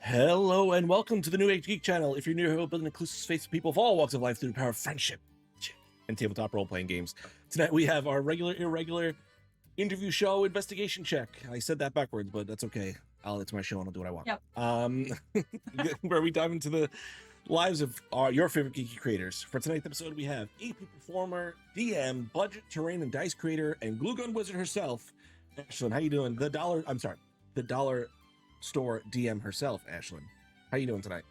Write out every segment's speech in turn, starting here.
Hello and welcome to the New Age Geek channel. If you're new here, we'll build an inclusive space for people of all walks of life through the power of friendship and tabletop role-playing games. Tonight we have our regular, irregular interview show investigation check. I said that backwards, but that's okay. It's my show and I'll do what I want. Yep. Where we dive into the lives of your favorite geeky creators. For tonight's episode, we have EP performer, DM, budget, terrain, and dice creator, and glue gun wizard herself, Ashlyn. How you doing? The dollar store DM herself, Ashlyn. How you doing tonight?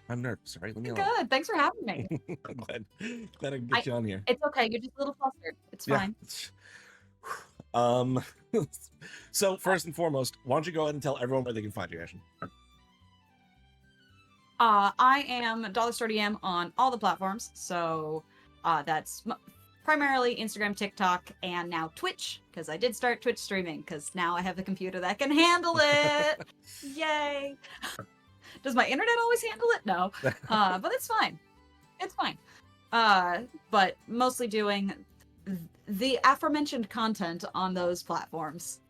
I'm nervous, all right? Let me know. Good. Thanks for having me. I'm glad I can get you on here. It's okay. You're just a little flustered. It's fine. So first and foremost, why don't you go ahead and tell everyone where they can find you, Ashlyn? I am Dollar Store DM on all the platforms. So that's primarily Instagram, TikTok, and now Twitch, because I did start Twitch streaming, because now I have the computer that can handle it. Yay. Does my internet always handle it? No. But it's fine. It's fine. But mostly doing the aforementioned content on those platforms.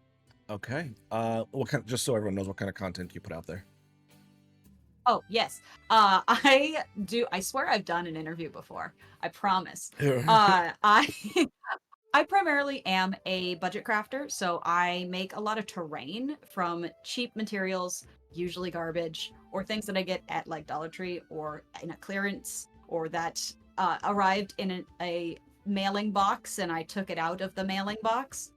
Okay. What kind? Just so everyone knows what kind of content you put out there. Oh, yes. I swear I've done an interview before. I promise. I primarily am a budget crafter, so I make a lot of terrain from cheap materials, usually garbage, or things that I get at like Dollar Tree or in a clearance, or that arrived in a mailing box and I took it out of the mailing box.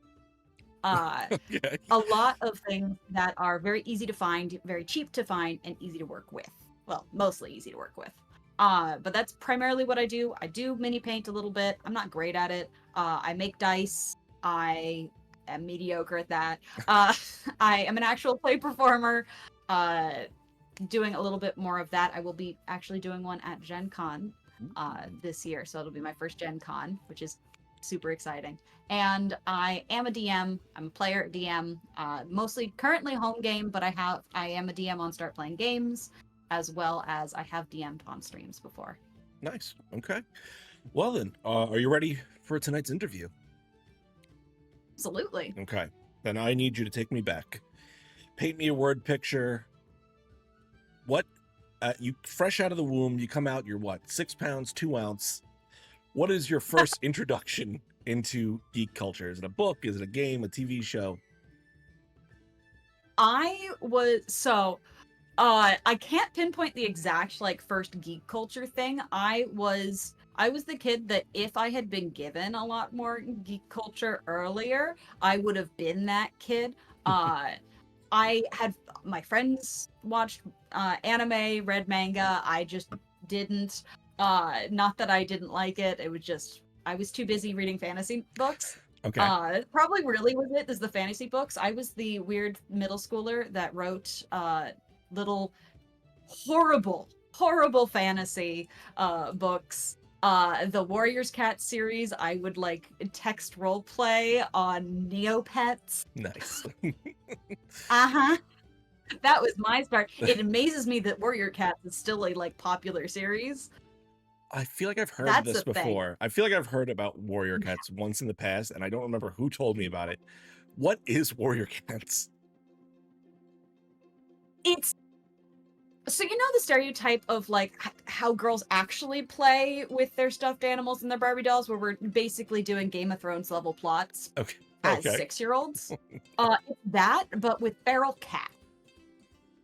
Okay. A lot of things that are very easy to find, very cheap to find, and easy to work with. Well, mostly easy to work with. But that's primarily what I do. I do mini paint a little bit. I'm not great at it. I make dice. I am mediocre at that. I am an actual play performer. Doing a little bit more of that. I will be actually doing one at Gen Con this year. So it'll be my first Gen Con, which is super exciting. And I am a DM. I'm a player DM, mostly currently home game, but I am a DM on Start Playing Games, as well as I have DM'd on streams before. Nice. Okay. Well then, are you ready for tonight's interview? Absolutely. Okay. Then I need you to take me back. Paint me a word picture. What? You fresh out of the womb, you come out, you're what? 6 pounds, 2 ounce. What is your first introduction into geek culture? Is it a book? Is it a game? A TV show? I can't pinpoint the exact like first geek culture thing. I was the kid that if I had been given a lot more geek culture earlier, I would have been that kid. I had my friends watched anime, read manga. I just didn't. Not that I didn't like it. It was just I was too busy reading fantasy books. Okay. Probably really was it is the fantasy books. I was the weird middle schooler that wrote little horrible fantasy books. The Warriors Cat series, I would like text role play on Neopets. Nice. That was my start. It amazes me that Warrior Cats is still a like popular series. I feel like I've heard That's this a thing. before. I feel like I've heard about Warrior Cats once in the past, and I don't remember who told me about it. What is Warrior Cats? It's so you know the stereotype of like how girls actually play with their stuffed animals and their Barbie dolls, where we're basically doing Game of Thrones level plots Okay. as 6-year-olds. It's that, but with feral cat.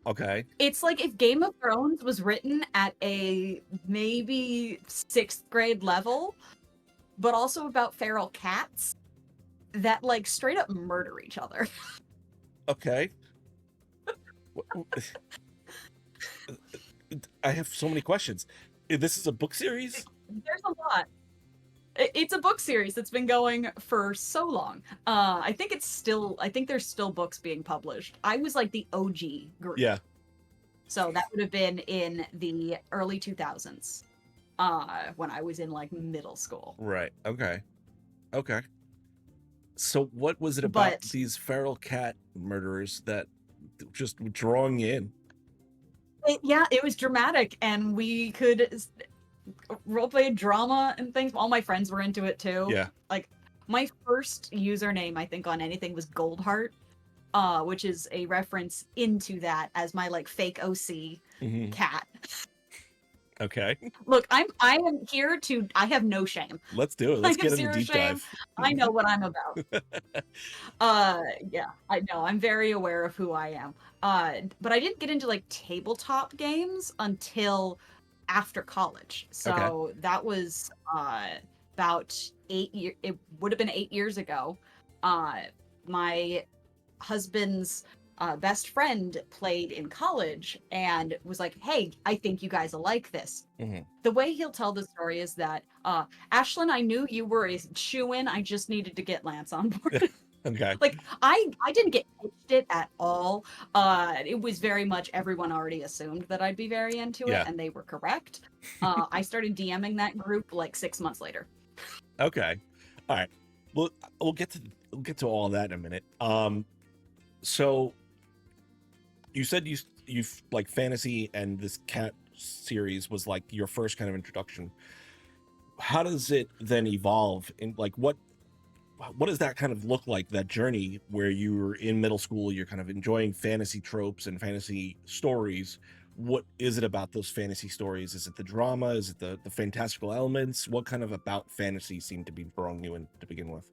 Okay. It's like if Game of Thrones was written at a maybe 6th grade level, but also about feral cats that like straight up murder each other. Okay. I have so many questions. This is a book series? There's a lot. It's a book series that's been going for so long. I think there's still books being published. I was like the OG group. Yeah. So that would have been in the early 2000s, when I was in like middle school. Right. Okay. So what was it about these feral cat murderers that just drawing you in? It was dramatic, and we could roleplay drama and things. All my friends were into it too. Yeah. Like my first username, I think, on anything was Goldheart. which is a reference into that as my like fake OC Hmm. cat. Okay. Look, I am here to. I have no shame. Let's do it. I Let's have get in the zero deep shame. dive. I know what I'm about. Yeah, I know. I'm very aware of who I am. But I didn't get into like tabletop games until after college. Okay. So that was about 8 years. It would have been 8 years ago. My husband's best friend played in college and was like, "Hey, I think you guys will like this." Hmm. The way he'll tell the story is that, Ashlyn, I knew you were a shoo-in. I just needed to get Lance on board. Okay. Like I didn't get pitched it at all. It was very much everyone already assumed that I'd be very into it, Yeah. and they were correct. I started DMing that group like 6 months later. Okay. All right. Well, we'll get to all that in a minute. So you said you've like fantasy and this cat series was like your first kind of introduction. How does it then evolve in like what does that kind of look like, that journey where you were in middle school, you're kind of enjoying fantasy tropes and fantasy stories? What is it about those fantasy stories? Is it the drama? Is it the fantastical elements? What kind of about fantasy seemed to be drawing you in to begin with?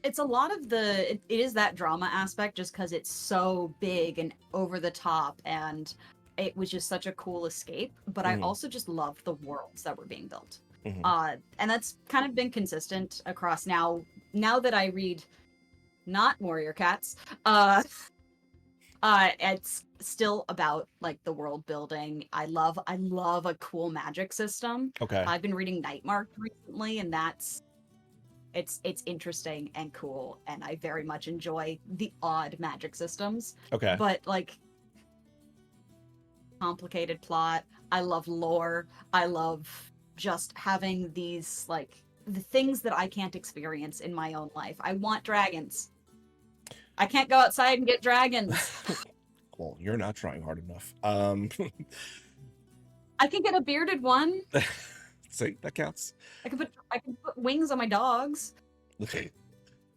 It's a lot of it is that drama aspect just because it's so big and over the top, and it was just such a cool escape. But I Hmm. also just loved the worlds that were being built. Hmm. And that's kind of been consistent across now that I read not Warrior Cats. Uh it's still about like the world building. I love a cool magic system. Okay. I've been reading Nightmark recently, and it's interesting and cool, and I very much enjoy the odd magic systems. Okay. But like complicated plot, I love lore. I love just having these like the things that I can't experience in my own life. I want dragons. I can't go outside and get dragons. Well, you're not trying hard enough. I can get a bearded one. See, that counts. I can put wings on my dogs. Okay.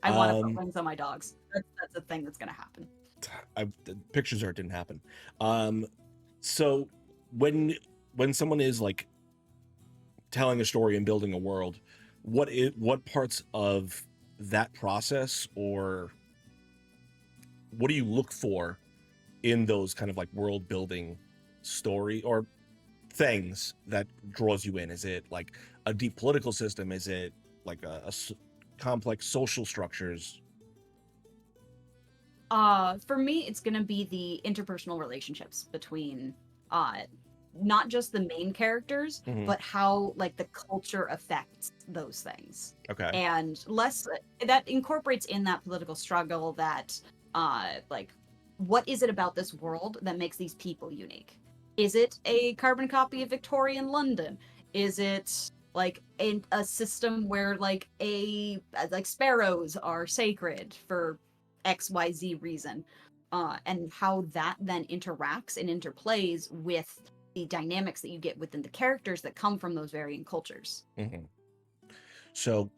I want to put Um, wings on my dogs. That's a thing that's gonna happen. the pictures are it didn't happen. Um, so when someone is like telling a story and building a world, what parts of that process, or what do you look for in those kind of like world building story or things that draws you in? Is it like a deep political system? Is it like complex social structures? For me, it's gonna be the interpersonal relationships between uh not just the main characters, Hmm. but how like the culture affects those things. Okay. And less that incorporates in that political struggle that like what is it about this world that makes these people unique? Is it a carbon copy of Victorian London? Is it like a system where like sparrows are sacred for XYZ reason, and how that then interacts and interplays with the dynamics that you get within the characters that come from those varying cultures. Hmm. So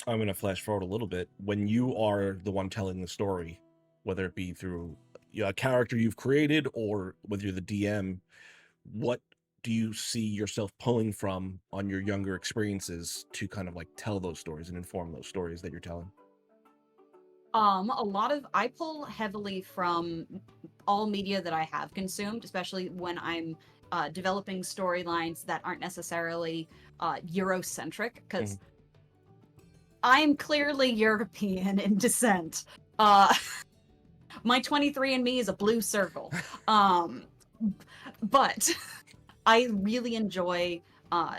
I'm going to flash forward a little bit. When you are the one telling the story, whether it be through a character you've created or whether you're the DM, what do you see yourself pulling from on your younger experiences to kind of like tell those stories and inform those stories that you're telling? A lot of I pull heavily from all media that I have consumed, especially when I'm developing storylines that aren't necessarily Eurocentric, Hmm. because I'm clearly European in descent. Uh, my 23andMe is a blue circle. Um, but I really enjoy uh,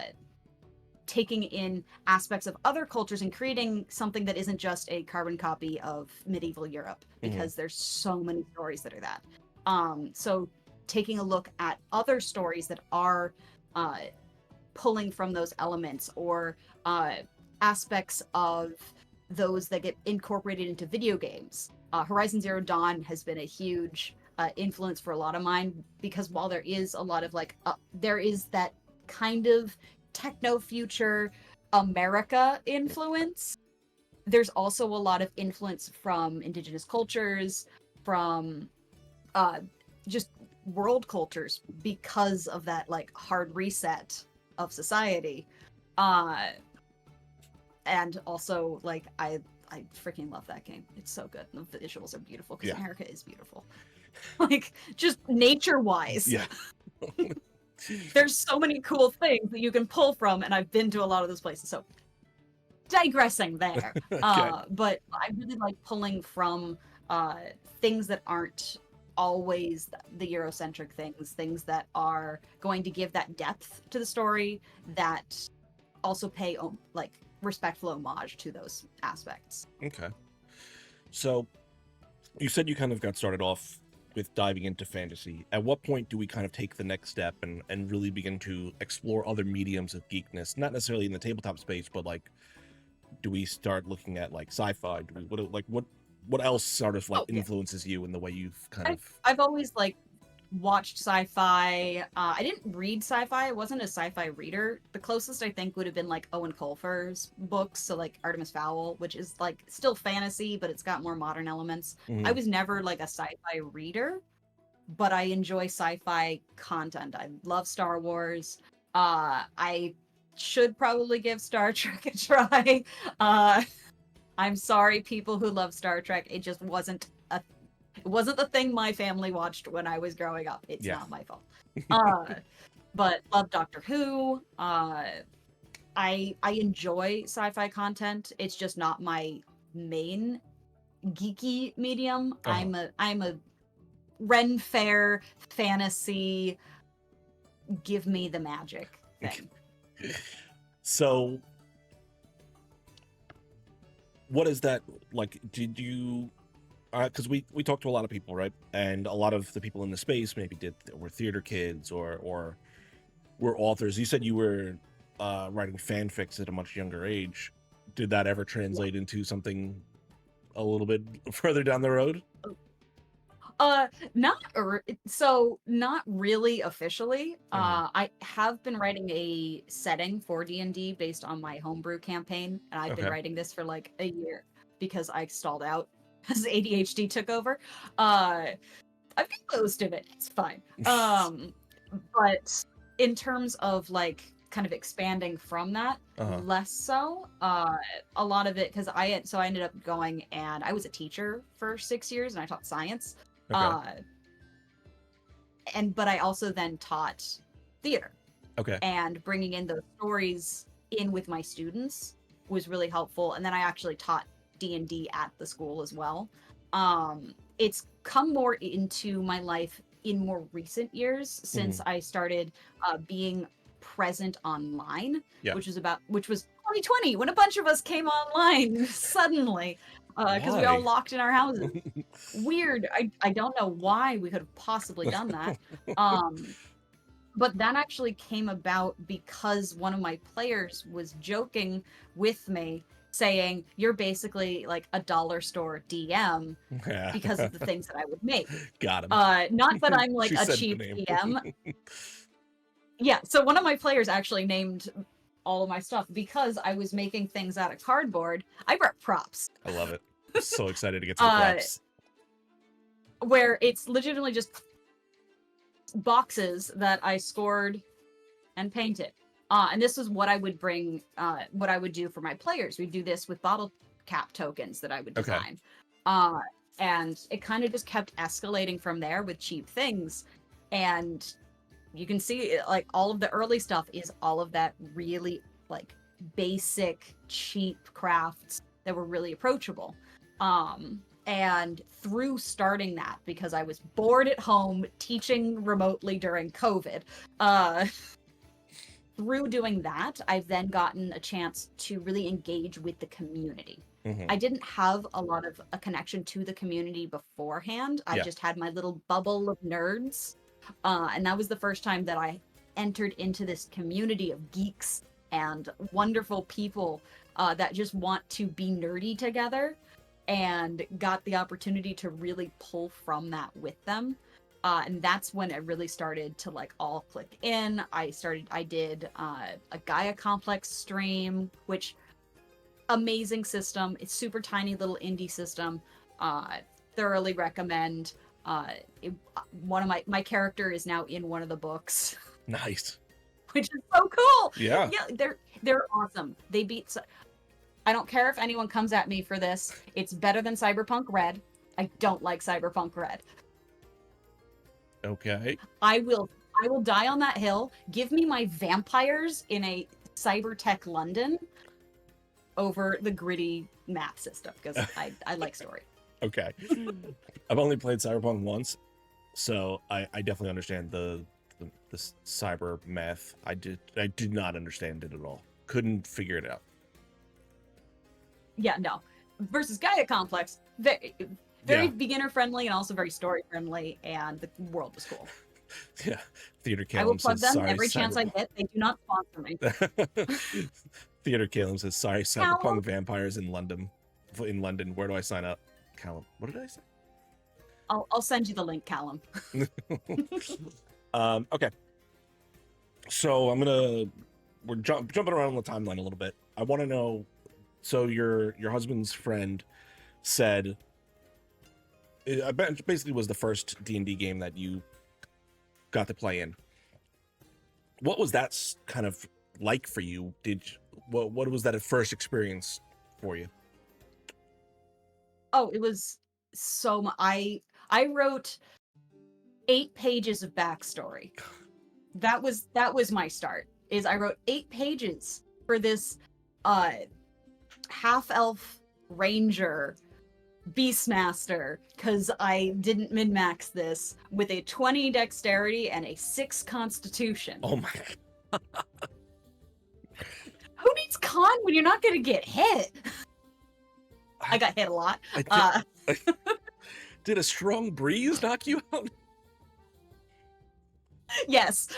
taking in aspects of other cultures and creating something that isn't just a carbon copy of medieval Europe, Hmm. because there's so many stories that are that. So taking a look at other stories that are uh, pulling from those elements, or uh, aspects of those that get incorporated into video games. Horizon Zero Dawn has been a huge influence for a lot of mine, because while there is a lot of there is that kind of techno future America influence. there's also a lot of influence from indigenous cultures, from uh, just world cultures because of that like hard reset of society. Uh, and also like I freaking love that game. It's so good. The visuals are beautiful because Yeah. America is beautiful. Like just nature wise. Yeah. There's so many cool things that you can pull from, and I've been to a lot of those places. So digressing there. Okay. But I really like pulling from uh things that aren't always the Eurocentric things that are going to give that depth to the story, that also pay like respectful homage to those aspects. Okay. So you said you kind of got started off with diving into fantasy. At what point do we kind of take the next step and really begin to explore other mediums of geekness? Not necessarily in the tabletop space, but like, do we start looking at like sci-fi? Do we, what else sort of like Oh yeah, influences you in the way you've kind I've, of? I've always like watched sci-fi. I didn't read sci-fi. I wasn't a sci-fi reader. The closest I think would have been like Owen Colfer's books, so like Artemis Fowl, which is like still fantasy, but it's got more modern elements. I Mhm. was never like a sci-fi reader, but I enjoy sci-fi content. I love Star Wars. I should probably give Star Trek a try. Uh, I'm sorry, people who love Star Trek. It wasn't the thing my family watched when I was growing up. It's Yeah. not my fault. Uh, but love Doctor Who. I enjoy sci-fi content. It's just not my main geeky medium. Uh-huh. I'm a Ren Fair fantasy. Give me the magic thing. So what is that like? Did you? Because we talked to a lot of people, right? And a lot of the people in the space maybe were theater kids or were authors. You said you were writing fanfics at a much younger age. Did that ever Yeah. translate into something a little bit further down the road? Not really officially. Uh-huh. I have been writing a setting for D&D based on my homebrew campaign, and I've been Okay. writing this for like a year because I stalled out as ADHD took over. Uh, I've got most of it. It's fine. But in terms of like kind of expanding from that, Uh-huh. less so. A lot of it because I ended up going and I was a teacher for 6 years and I taught science. Okay. Uh, but I also then taught theater, Okay. and bringing in those stories in with my students was really helpful. And then I actually taught D&D at the school as well. It's come more into my life in more recent years since Mhm. I started being present online, Yeah. which was 2020 when a bunch of us came online suddenly because we all Why? locked in our houses. Weird. I don't know why we could have possibly done that. Um, but that actually came about because one of my players was joking with me, saying, "You're basically like a dollar store DM Yeah. because of the things that I would make." Got him. Not that I'm like She a said the cheap name. DM. Yeah, so one of my players actually named all of my stuff because I was making things out of cardboard. I brought props. I love it. I'm so excited to get to the Uh, props. where it's legitimately just boxes that I scored and painted. And this was what I would bring, what I would do for my players. We'd do this with bottle cap tokens that I would Okay. design. Uh, and it kind of just kept escalating from there with cheap things. And you can see like all of the early stuff is all of that really like basic, cheap crafts that were really approachable. And through starting that, because I was bored at home teaching remotely during COVID, uh, through doing that, I've then gotten a chance to really engage with the community. Mhm. I didn't have a lot of a connection to the community beforehand. I Yeah. just had my little bubble of nerds. And that was the first time that I entered into this community of geeks and wonderful people that just want to be nerdy together, and got the opportunity to really pull from that with them. And that's when it really started to like all click in. I did a Gaia Complex stream, which amazing system. It's super tiny little indie system. Thoroughly recommend. One of my character is now in one of the books, Nice. which is so cool. Yeah. Yeah, they're awesome. They beat. I don't care if anyone comes at me for this. It's better than Cyberpunk Red. I don't like Cyberpunk Red. Okay. I will die on that hill. Give me my vampires in a cybertech London over the gritty map system, because I like story. Okay. I've only played Cyberpunk once, so I definitely understand the cyber math. I did not understand it at all. Couldn't figure it out. Yeah, no. Versus Gaia Complex, very beginner friendly and also very story friendly, and the world was cool. Yeah. Theater I will Calum plug says them sorry. every chance I get. They do not sponsor me. Theater Calum says sorry. Callum? Cyberpunk vampires in London. In London, where do I sign up? Callum, what did I say? I'll send you the link, Callum. Okay. So we're jumping around on the timeline a little bit. I want to know. So your husband's friend said it basically was the first D&D game that you got to play in. What was that kind of like for you? What was that first experience for you? Oh, it was so much. I wrote 8 pages of backstory. That was my start. Is I wrote 8 pages for this half-elf ranger beastmaster, because I didn't min-max this, with a 20 dexterity and a 6 constitution. Oh my. Who needs con when you're not gonna get hit? I got hit a lot. Did a strong breeze knock you out? Yes.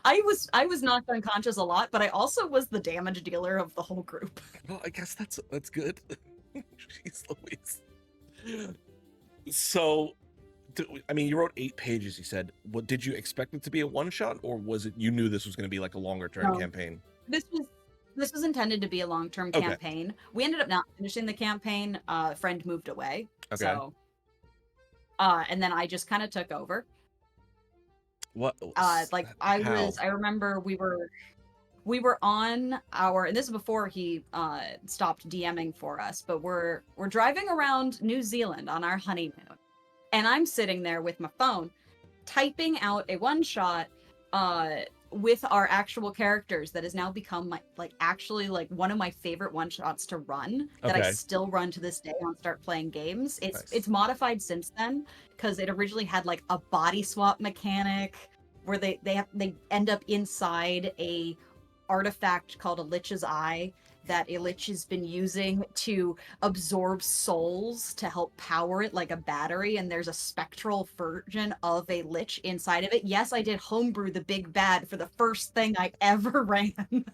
I was knocked unconscious a lot, but I also was the damage dealer of the whole group. Well, I guess that's good. Jeez Louise. So, I mean, you wrote 8 pages, you said. What did you expect it to be a one-shot, or was it you knew this was going to be like a longer-term campaign? This was intended to be a long-term campaign. We ended up not finishing the campaign. A friend moved away. Okay. So, and then I just kind of took over. What? I remember we were on our, and this is before he stopped DMing for us, but we're driving around New Zealand on our honeymoon, and I'm sitting there with my phone typing out a one-shot with our actual characters that has now become my one of my favorite one-shots to run, that I still run to this day on Start Playing Games. It's modified since then, because it originally had like a body swap mechanic where they end up inside a artifact called a Lich's Eye that a Lich has been using to absorb souls to help power it like a battery, and there's a spectral version of a Lich inside of it. Yes, I did homebrew the big bad for the first thing I ever ran.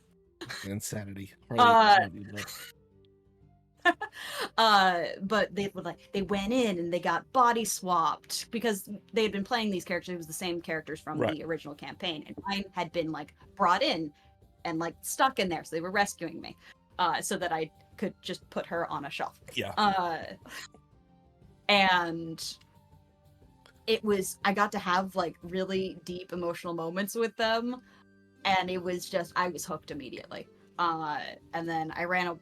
Insanity. But they went in and they got body swapped because they had been playing these characters. It was the same characters from the original campaign, and mine had been like brought in and like stuck in there, so they were rescuing me, so that I could just put her on a shelf. Yeah. And I got to have like really deep emotional moments with them, and it was just, I was hooked immediately. And then I ran a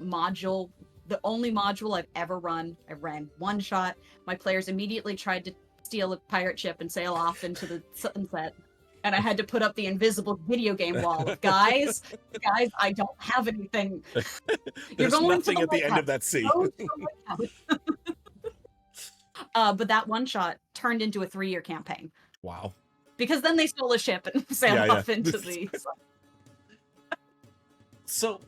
module, the only module I've ever run. I ran one shot. My players immediately tried to steal a pirate ship and sail off into the sunset. And I had to put up the invisible video game wall of guys, I don't have anything. There's nothing at the end of that sea. But that one shot turned into a 3-year campaign. Wow. Because then they stole a ship and sailed off into the sun. So,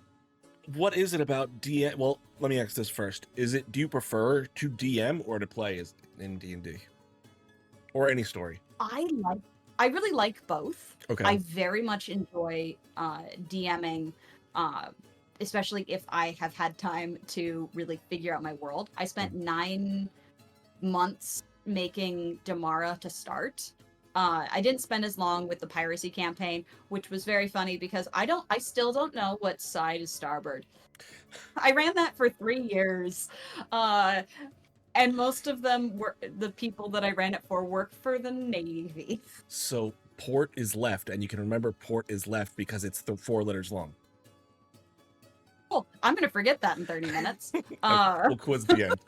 what is it about DM? Well, let me ask this first. Do you prefer to DM or to play in D&D? Or any story? I really like both. Okay. I very much enjoy DMing, especially if I have had time to really figure out my world. I spent 9 months making Damara to start, I didn't spend as long with the piracy campaign, which was very funny because I still don't know what side is starboard. I ran that for 3 years. Uh, and most of them were the people that I ran it for worked for the Navy. So port is left, and you can remember port is left because it's the 4 letters long. Cool. I'm gonna forget that in 30 minutes. We'll quiz the end.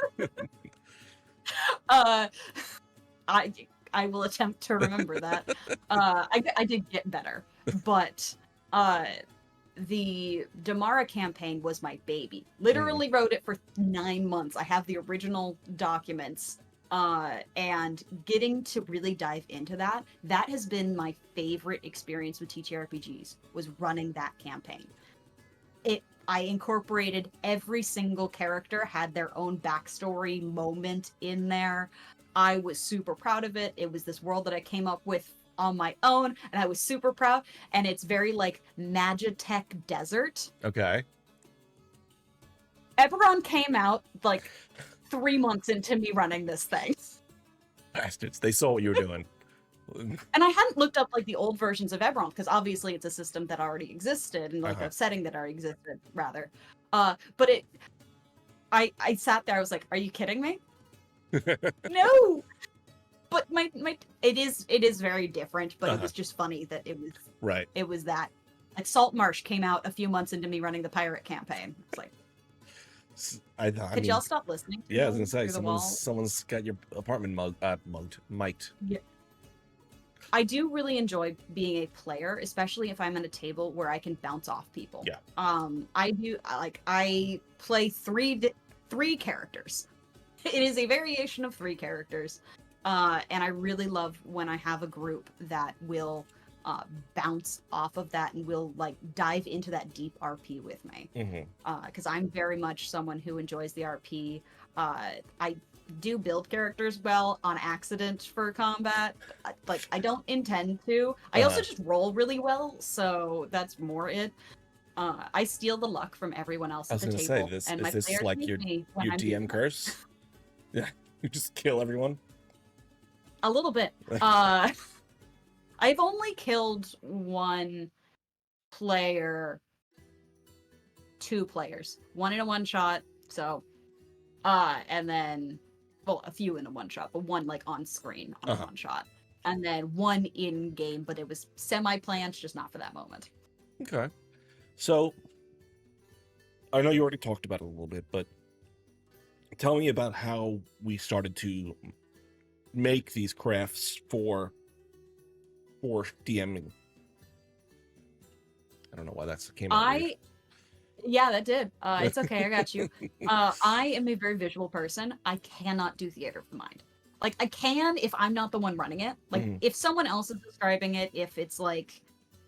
uh, I will attempt to remember that. I did get better, but the Damara campaign was my baby. Literally wrote it for 9 months. I have the original documents. And getting to really dive into that has been my favorite experience with TTRPGs, was running that campaign. I incorporated every single character, had their own backstory moment in there. I was super proud of it. It was this world that I came up with on my own, and I was super proud. And it's very like Magitech desert. Okay. Eberron came out like 3 months into me running this thing. Bastards. They saw what you were doing. And I hadn't looked up like the old versions of Eberron because obviously it's a system that already existed and like a setting that already existed rather. But I sat there, I was like, are you kidding me? No. But it is very different, but it was just funny that it was right. It was that like Salt Marsh came out a few months into me running the pirate campaign. It's like, could y'all stop listening? Yeah, I was gonna say someone's got your apartment mic'd. Yeah. I do really enjoy being a player, especially if I'm at a table where I can bounce off people. Yeah. I play three characters. It is a variation of 3 characters. And I really love when I have a group that will bounce off of that and will like dive into that deep RP with me. Because I'm very much someone who enjoys the RP. I do build characters well on accident for combat. Like I don't intend to. I also just roll really well, so that's more it. I steal the luck from everyone else at the table. I was gonna say, is this like your DM curse? Yeah, you just kill everyone. A little bit. I've only killed 1 player, 2 players, 1 in a 1-shot. So, and then, well, a few in a 1-shot, but 1 like on screen on a 1-shot, and then 1 in game, but it was semi-planned, just not for that moment. Okay, so I know you already talked about it a little bit, but tell me about how we started to make these crafts for DMing. I don't know why that came out. Yeah, that did. It's okay. I got you. I am a very visual person. I cannot do theater of the mind. Like I can if I'm not the one running it. Like if someone else is describing it, if it's like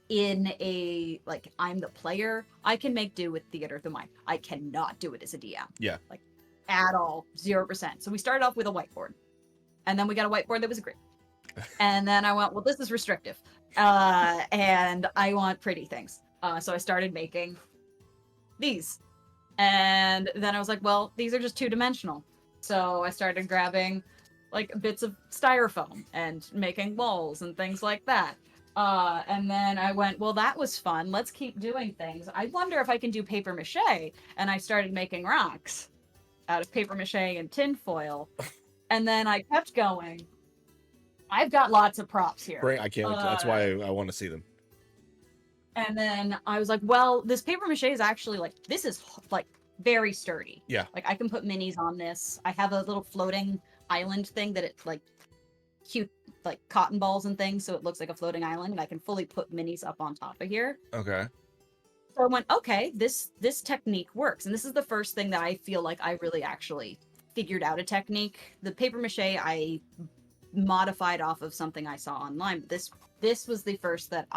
in a like I'm the player, I can make do with theater of the mind. I cannot do it as a DM. Yeah. Like at all, 0%. So we started off with a whiteboard, and then we got a whiteboard that was a grid. And then I went, well, this is restrictive, and I want pretty things. So I started making these, and then I was like, well, these are just 2-dimensional. So I started grabbing like bits of styrofoam and making walls and things like that. And then I went, well, that was fun. Let's keep doing things. I wonder if I can do paper mache. And I started making rocks out of paper mache and tinfoil. And then I kept going. I've got lots of props here. Great, I can't. That's why I want to see them. And then I was like, well, this paper mache is actually like, this is like very sturdy. Yeah. Like I can put minis on this. I have a little floating island thing that it's like cute, like cotton balls and things. So it looks like a floating island, and I can fully put minis up on top of here. Okay. So I went, okay, this technique works. And this is the first thing that I feel like I really actually figured out a technique. The paper mache I modified off of something I saw online. But this was the first that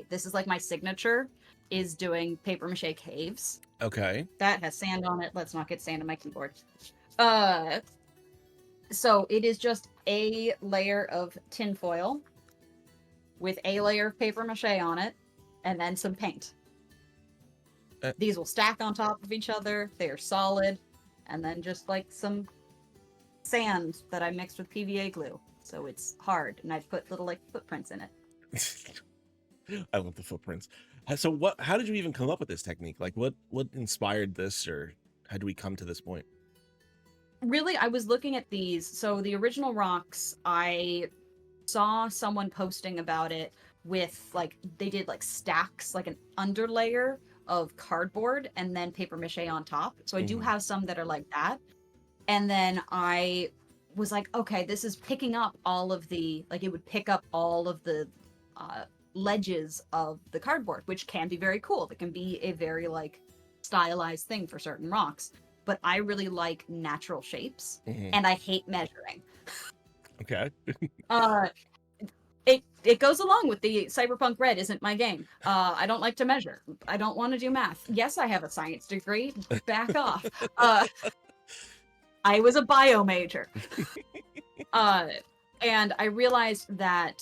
this is like my signature, is doing paper mache caves. Okay. That has sand on it. Let's not get sand on my keyboard. So it is just a layer of tinfoil with a layer of paper mache on it, and then some paint. These will stack on top of each other. They are solid, and then just like some sand that I mixed with PVA glue, so it's hard, and I put little like footprints in it. I love the footprints. So what? How did you even come up with this technique? Like, what inspired this, or how do we come to this point? Really, I was looking at these. So the original rocks, I saw someone posting about it with like they did like stacks, like an underlayer of cardboard and then paper mache on top. So I do Mhm. have some that are like that. And then I was like, okay, this is picking up all of the like it would pick up all of the uh ledges of the cardboard, which can be very cool. It can be a very like stylized thing for certain rocks. But I really like natural shapes Mhm. and I hate measuring. Okay. Uh it goes along with the cyberpunk red isn't my game. I don't like to measure. I don't want to do math. Yes, I have a science degree. Back off. Uh, I was a bio major. Uh, and I realized that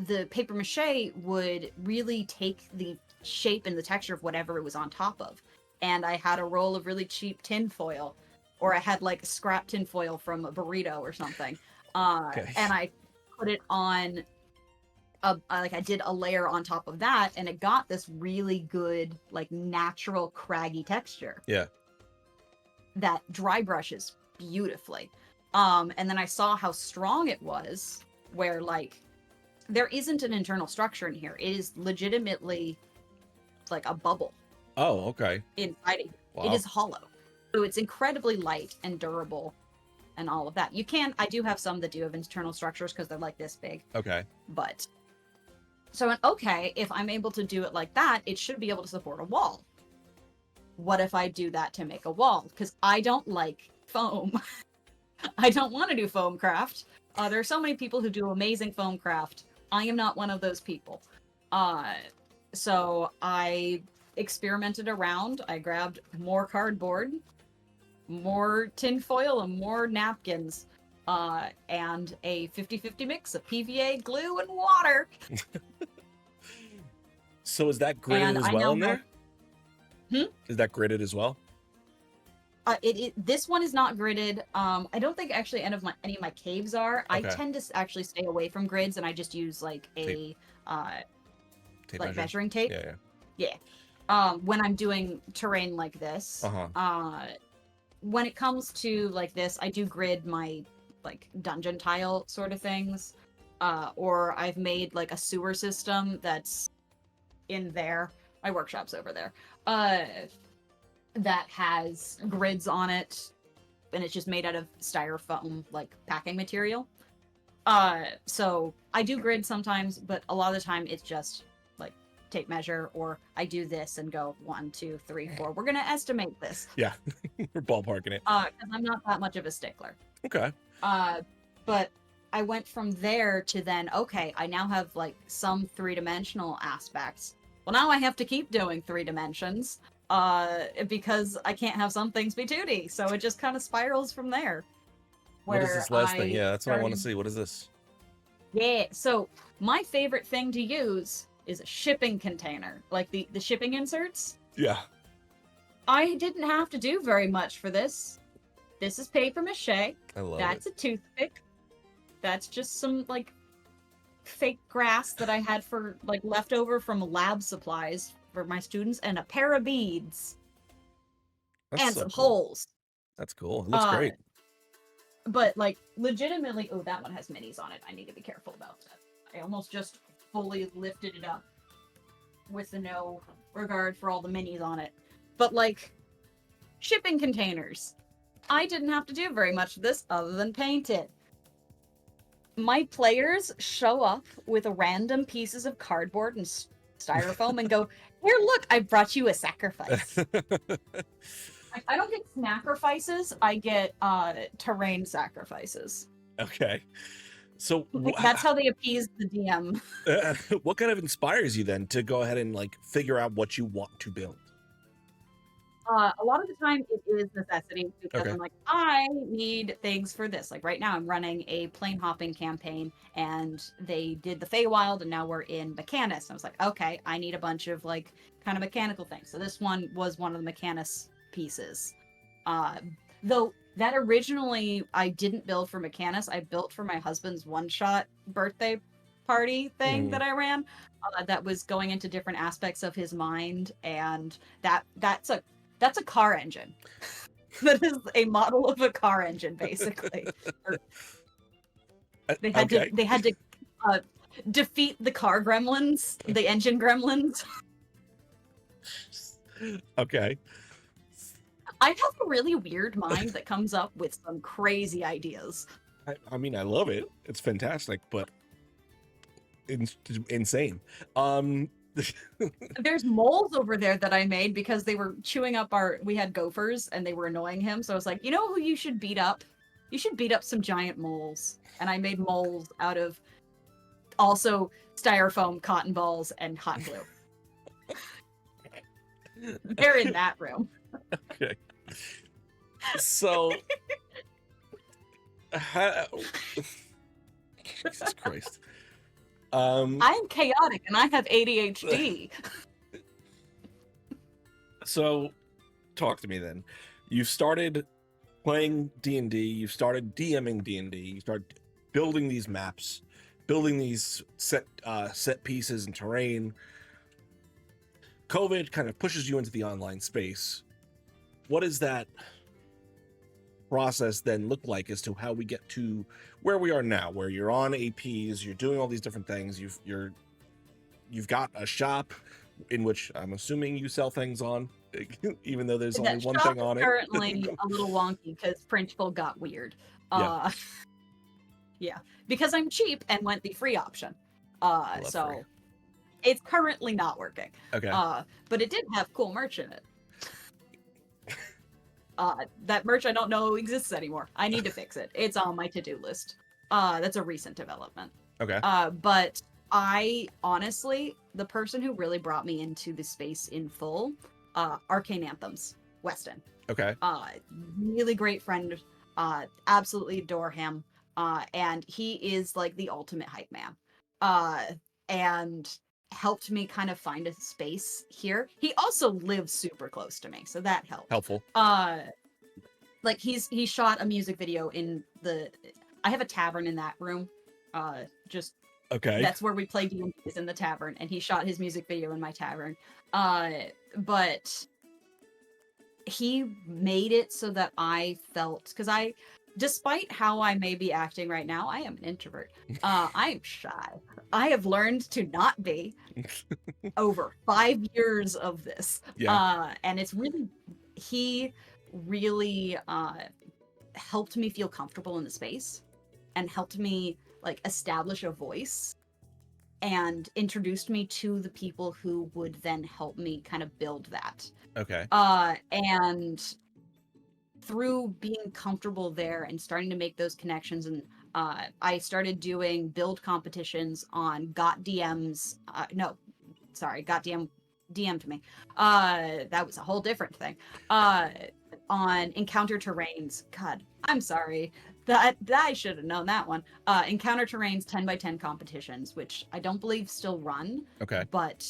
the paper mache would really take the shape and the texture of whatever it was on top of. And I had a roll of really cheap tin foil, or I had like scrap tin foil from a burrito or something. Okay. And I put it on like I did a layer on top of that, and it got this really good, like natural craggy texture Yeah. that dry brushes beautifully. And then I saw how strong it was, where like there isn't an internal structure in here. It is legitimately like a bubble Oh, okay. inside it. It Wow. is hollow. So it's incredibly light and durable and all of that. I do have some that do have internal structures because they're like this big, Okay. but so I went, okay, if I'm able to do it like that, it should be able to support a wall. What if I do that to make a wall? Because I don't like foam. I don't want to do foam craft. There are so many people who do amazing foam craft. I am not one of those people. Uh, so I experimented around. I grabbed more cardboard, more tin foil, and more napkins, and a 50-50 mix of PVA glue and water. So is that gridded And as I well now in have there? hmm? Is that gridded as well? This one is not gridded. I don't think actually any of my caves are. I Okay. tend to actually stay away from grids, and I just use like Tape. a uh Tape like measure. measuring tape. Yeah. Yeah. Yeah. When I'm doing terrain like this, Uh-huh. when it comes to like this, I do grid my like dungeon tile sort of things. Or I've made like a sewer system that's in there. My workshop's over there. That has grids on it, and it's just made out of styrofoam like packing material. So I do grid sometimes, but a lot of the time it's just like tape measure, or I do this and go 1, 2, 3, 4. We're gonna estimate this. Yeah. We're ballparking it. Because I'm not that much of a stickler. Okay. Uh, but I went from there to then, okay, I now have like some three-dimensional aspects. Well, now I have to keep doing 3 dimensions because I can't have some things be 2D. So it just kind of spirals from there. What is Where this last thing? I Yeah, that's what I want to started, see. What is this? yeah. So my favorite thing to use is a shipping container, like the shipping inserts. Yeah. I didn't have to do very much for this. This is paper mache. I love it. That's a toothpick. That's just some like fake grass that I had for like leftover from lab supplies for my students, and a pair of beads That's and so some cool. holes. That's cool. It looks Uh, great. but like legitimately, oh, that one has minis on it. I need to be careful about that. I almost just fully lifted it up with no regard for all the minis on it. But like shipping containers, I didn't have to do very much of this other than paint it. My players show up with random pieces of cardboard and styrofoam and go, "Here, look, I brought you a sacrifice." I don't get sacrifices. I get terrain sacrifices. Okay. So That's how they appease the DM. what kind of inspires you then to go ahead and like figure out what you want to build? A lot of the time it is necessity because Okay. I'm like, I need things for this. Like right now I'm running a plane hopping campaign, and they did the Feywild, and now we're in Mechanus. I was like, okay, I need a bunch of like kind of mechanical things. So this one was one of the Mechanus pieces. Uh, Though that originally I didn't build for Mechanus, I built for my husband's one-shot birthday party thing Mm. that I ran. That was going into different aspects of his mind, and that's a car engine. That is a model of a car engine, basically. Or Okay. they had to uh, defeat the car gremlins, the engine gremlins. Okay. I have a really weird mind that comes up with some crazy ideas. I mean, I love it. It's fantastic, but insane. Um, There's moles over there that I made because they were chewing up we had gophers and they were annoying him. So I was like, you know who you should beat up? You should beat up some giant moles. And I made moles out of also styrofoam, cotton balls, and hot glue. They're in that room. okay. So, Jesus Christ. I'm chaotic and I have ADHD. So, talk to me then. You've started playing D&D, you've started DMing D&D, you start building these maps, building these set pieces and terrain. COVID kind of pushes you into the online space. What does that process then look like as to how we get to where we are now, where you're on APs, you're doing all these different things, you've got a shop in which I'm assuming you sell things on, even though there's only That one shop thing is on it. currently a little wonky because Printful got weird. Yeah. Yeah, because I'm cheap and went the free option. So free. it's currently not working. Okay. But it did have cool merch in it. That merch I don't know exists anymore. I need to fix it. It's on my to-do list. That's a recent development. Okay. But I honestly, the person who really brought me into the space in full, Arcane Anthems, Weston. Okay. Really great friend. Absolutely adore him. And he is like the ultimate hype man. And helped me kind of find a space here. He also lives super close to me, so that helped. Helpful. Like he shot a music video in I have a tavern in that room. Just okay. That's where we play D&D, is in the tavern, and he shot his music video in my tavern. But he made it so that I felt, because despite how I may be acting right now, I am an introvert. I am shy. I have learned to not be over 5 years of this. Yeah. And he really helped me feel comfortable in the space and helped me like establish a voice and introduced me to the people who would then help me kind of build that. Okay. And through being comfortable there and starting to make those connections, and I started doing build competitions on Got DMs. Got DM'd me. That was a whole different thing. On Encounter Terrains. God, I'm sorry. That I should have known that one. Encounter Terrains 10x10 competitions, which I don't believe still run. Okay. But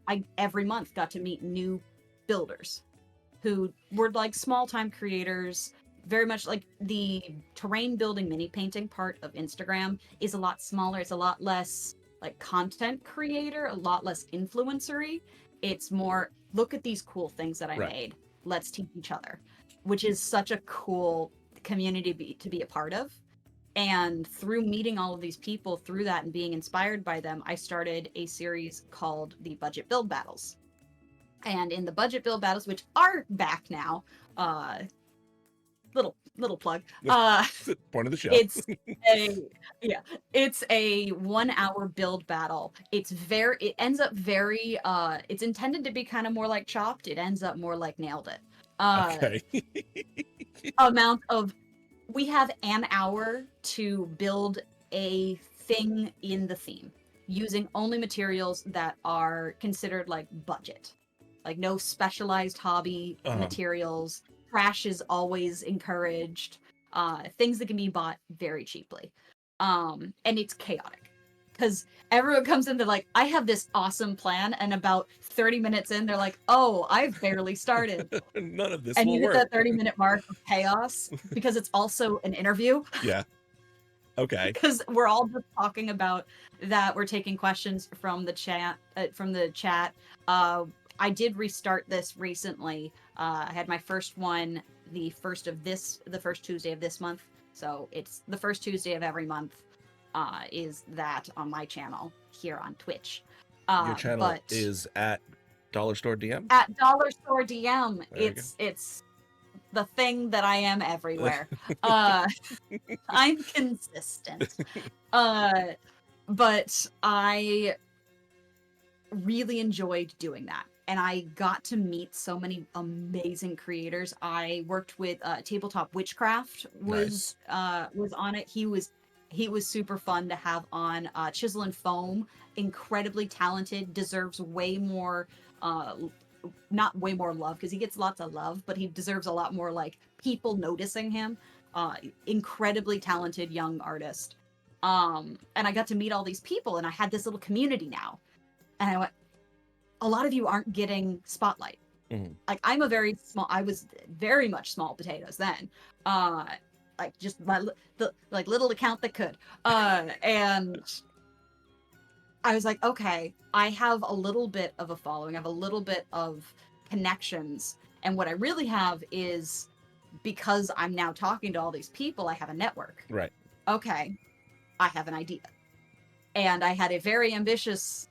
I every month got to meet new builders who were like small time creators. Very much like the terrain building mini painting part of Instagram is a lot smaller. It's a lot less like content creator, a lot less influencery. It's more, look at these cool things that I made. Let's teach each other, which is such a cool community to be a part of. And through meeting all of these people through that and being inspired by them, I started a series called the Budget Build Battles. And in the Budget Build Battles, which are back now, little plug. Point of the show. It's a 1 hour build battle. It's intended to be kind of more like Chopped. It ends up more like Nailed It. Okay. We have an hour to build a thing in the theme using only materials that are considered like budget. Like no specialized hobby materials. Trash is always encouraged. Things that can be bought very cheaply. And it's chaotic. because everyone comes in, they're like, I have this awesome plan, and about 30 minutes in, they're like, oh, I've barely started. None of this And will you hit work. that 30-minute mark of chaos because it's also an interview. Yeah. Okay. Because we're all just talking about that. We're taking questions from the chat. I did restart this recently. I had my first one the first Tuesday of this month. So it's the first Tuesday of every month. Is that on my channel here on Twitch? Your channel is at Dollar Store DM. At Dollar Store DM. There It's the thing that I am everywhere. I'm consistent. But I really enjoyed doing that. And I got to meet so many amazing creators. I worked with Tabletop Witchcraft was on it. He was super fun to have on. Chisel and Foam, incredibly talented, deserves way more not way more love because he gets lots of love, but he deserves a lot more like people noticing him. Incredibly talented young artist. And I got to meet all these people, and I had this little community now. And I went, a lot of you aren't getting spotlight. Mm-hmm. Like I was very much small potatoes then. Like just the little account that could. And I was like, okay, I have a little bit of a following. I have a little bit of connections. And what I really have is, because I'm now talking to all these people, I have a network. Right. Okay, I have an idea. And I had a very ambitious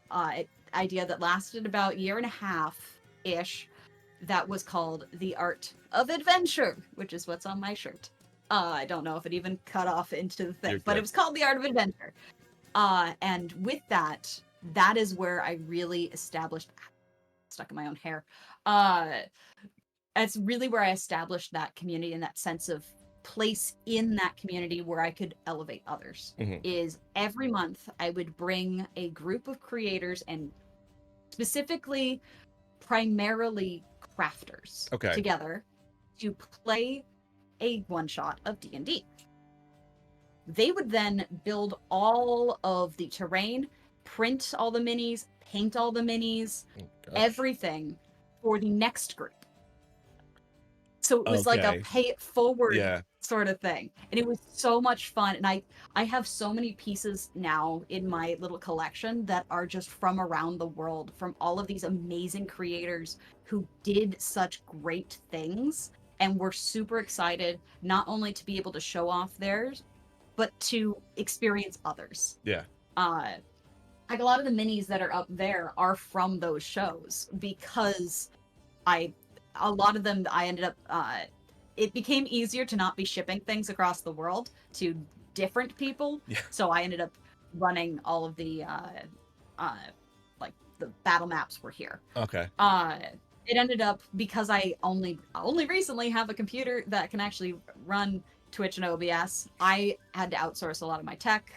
idea that lasted about 1.5 years-ish that was called The Art of Adventure, which is what's on my shirt. I don't know if it even cut off into the thing, but it was called The Art of Adventure. And with that is where I really established, stuck in my own hair. It's really where I established that community and that sense of place in that community where I could elevate others. Mm-hmm. Is every month I would bring a group of creators, and specifically primarily crafters, together to play a one-shot of D&D. They would then build all of the terrain, print all the minis, paint all the minis, everything for the next group. So it was like a pay it forward sort of thing. And it was so much fun. And I have so many pieces now in my little collection that are just from around the world, from all of these amazing creators who did such great things. And we're super excited not only to be able to show off theirs, but to experience others. Yeah. Like a lot of the minis that are up there are from those shows, because a lot of them I ended up it became easier to not be shipping things across the world to different people. Yeah. So I ended up running all of the like the battle maps were here. Okay. It ended up, because I only recently have a computer that can actually run Twitch and OBS, I had to outsource a lot of my tech.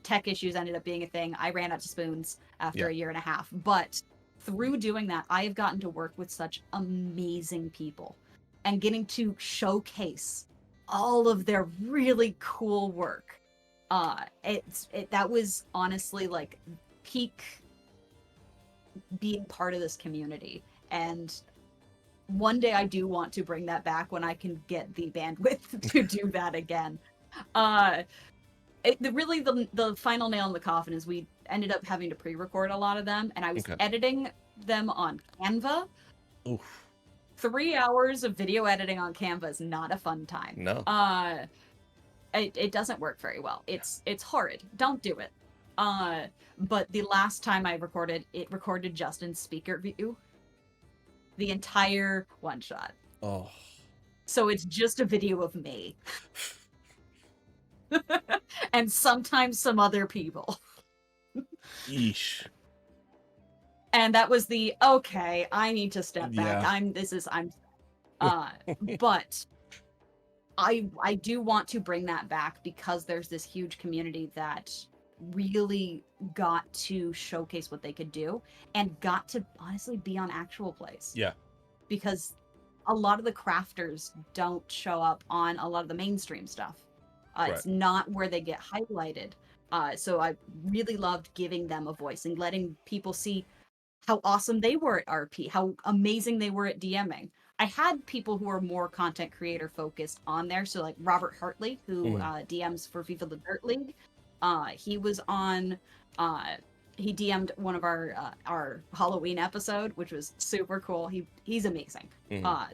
Tech issues ended up being a thing. I ran out of spoons after 1.5 years. But through doing that, I have gotten to work with such amazing people and getting to showcase all of their really cool work. That was honestly like peak being part of this community. And one day I do want to bring that back when I can get the bandwidth to do that again. The final nail in the coffin is we ended up having to pre-record a lot of them, and I was editing them on Canva. Oof. 3 hours of video editing on Canva is not a fun time. No. It doesn't work very well. It's horrid. Don't do it. But the last time I recorded, it recorded just in speaker view. The entire one shot. Oh. So it's just a video of me. And sometimes some other people. Yeesh. And that was okay, I need to step back. But I do want to bring that back, because there's this huge community that really got to showcase what they could do and got to honestly be on actual plays. Yeah. Because a lot of the crafters don't show up on a lot of the mainstream stuff. Right. It's not where they get highlighted. So I really loved giving them a voice and letting people see how awesome they were at RP, how amazing they were at DMing. I had people who are more content creator focused on there. So like Robert Hartley, who Mhm. DMs for FIFA the Dirt League, he was on. He DM'd one of our Halloween episode, which was super cool. He's amazing. Mhm. Uh,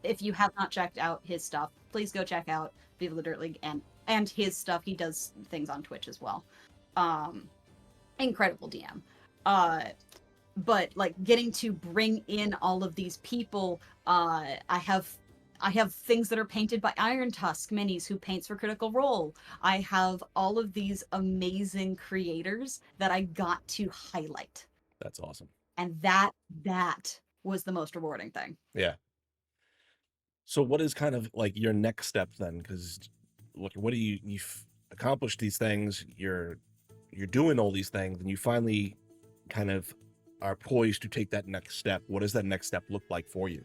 if you have not checked out his stuff, please go check out FIFA the Dirt League and his stuff. He does things on Twitch as well. Um, Incredible DM. But like getting to bring in all of these people, I have things that are painted by Iron Tusk minis who paints for Critical Role. I have all of these amazing creators that I got to highlight, That's awesome. and that was the most rewarding thing. Yeah. So what is kind of like your next step then? Because look, what do you've accomplished these things, you're doing all these things, and you finally kind of are poised to take that next step. What does that next step look like for you?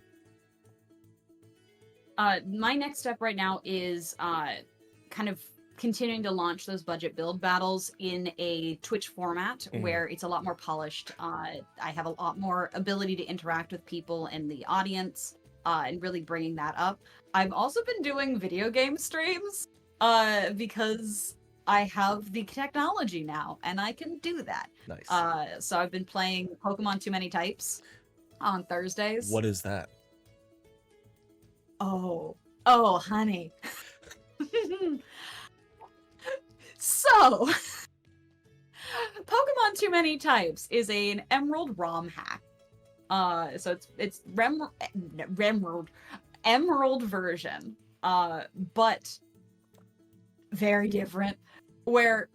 My next step right now is kind of continuing to launch those budget build battles in a Twitch format Mhm. where it's a lot more polished. I have a lot more ability to interact with people in the audience, and really bringing that up. I've also been doing video game streams because I have the technology now and I can do that. Nice. So I've been playing Pokemon Too Many Types on Thursdays. What is that? Oh, honey. So, Pokemon Too Many Types is an Emerald ROM hack. So it's Emerald version, but very different. Where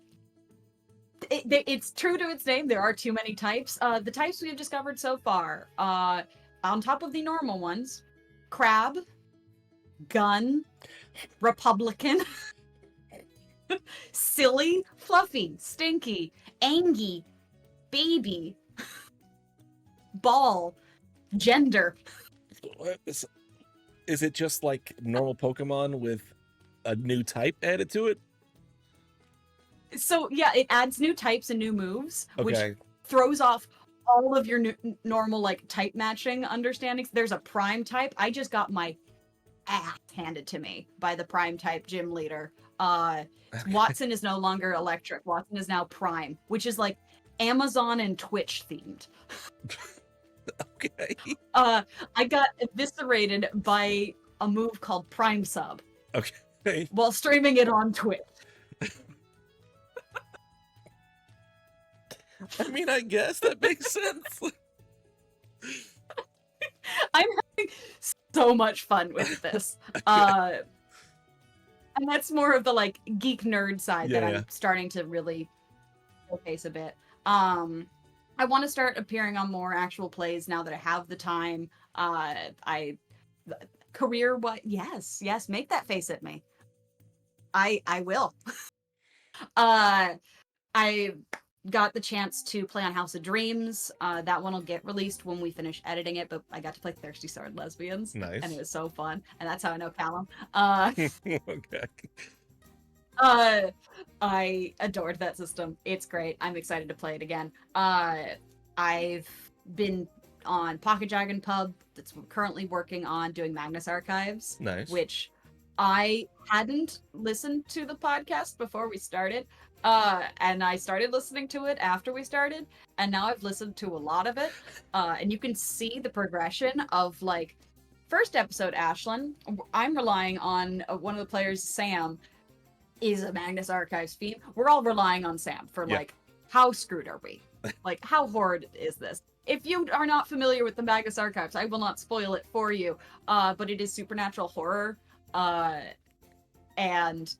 it's true to its name, there are too many types. The types we have discovered so far, on top of the normal ones, crab, gun, Republican, silly, fluffy, stinky, angy, baby, ball, gender. Is it just like normal Pokemon with a new type added to it? So yeah, it adds new types and new moves, which Okay. throws off all of your normal like type matching understandings. There's a prime type. I just got my ass handed to me by the prime type gym leader. Watson is no longer electric. Watson is now prime, which is like Amazon and Twitch themed. Okay. I got eviscerated by a move called Prime Sub Okay. while streaming it on Twitch. I mean, I guess that makes sense. I'm having so much fun with this. Okay. And that's more of the like geek nerd side that Yeah. I'm starting to really showcase a bit. I want to start appearing on more actual plays now that I have the time. Career what? Yes, make that face at me. I will. I got the chance to play on House of Dreams. That one will get released when we finish editing it, but I got to play Thirsty Sword Lesbians. Nice. And it was so fun. And that's how I know Callum. Okay. I adored that system. It's great. I'm excited to play it again. I've been on Pocket Dragon Pub that's currently working on doing Magnus Archives. Nice. Which I hadn't listened to the podcast before we started. And I started listening to it after we started, and now I've listened to a lot of it. And you can see the progression of like first episode Ashlyn. I'm relying on one of the players, Sam, is a Magnus Archives fiend. We're all relying on Sam for like, how screwed are we? Like, how horrid is this? If you are not familiar with the Magnus Archives, I will not spoil it for you. But it is supernatural horror, and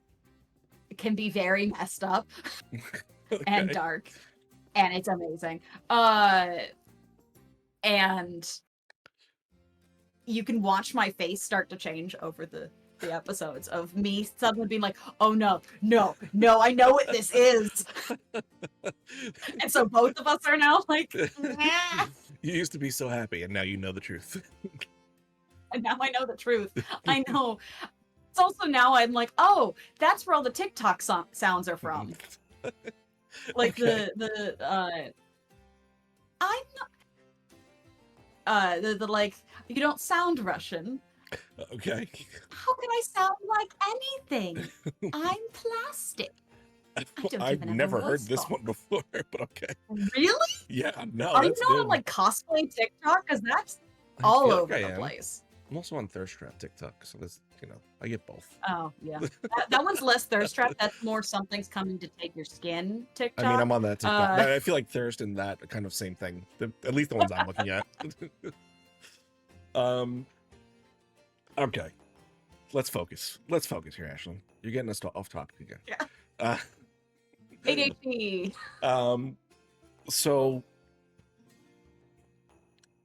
it can be very messed up and dark, and it's amazing. And you can watch my face start to change over the episodes of me suddenly being like, oh no, I know what this is. And so both of us are now like, nah. You used to be so happy, and now you know the truth. And now I know the truth. I know It's also now I'm like, oh, that's where all the TikTok sounds are from. Like Okay. I'm the like, you don't sound Russian. Okay. How can I sound like anything? I'm plastic. I don't I've even have a never heard voice this one box. before, but okay. Really? Yeah, no, Are you that's not on new. like cosplay TikTok? Because that's I all feel like over I the am. place. I'm also on Thirst Trap TikTok, so this, I get both. Oh yeah, that one's less thirst trap. That's more something's coming to take your skin I mean, I'm TikTok. on that TikTok. I feel like Thirst and that are kind of same thing. At least the ones I'm looking at. um. Okay. Let's focus. Let's focus here, Ashley. You're getting us off topic again. Yeah. Uh, ADHD. So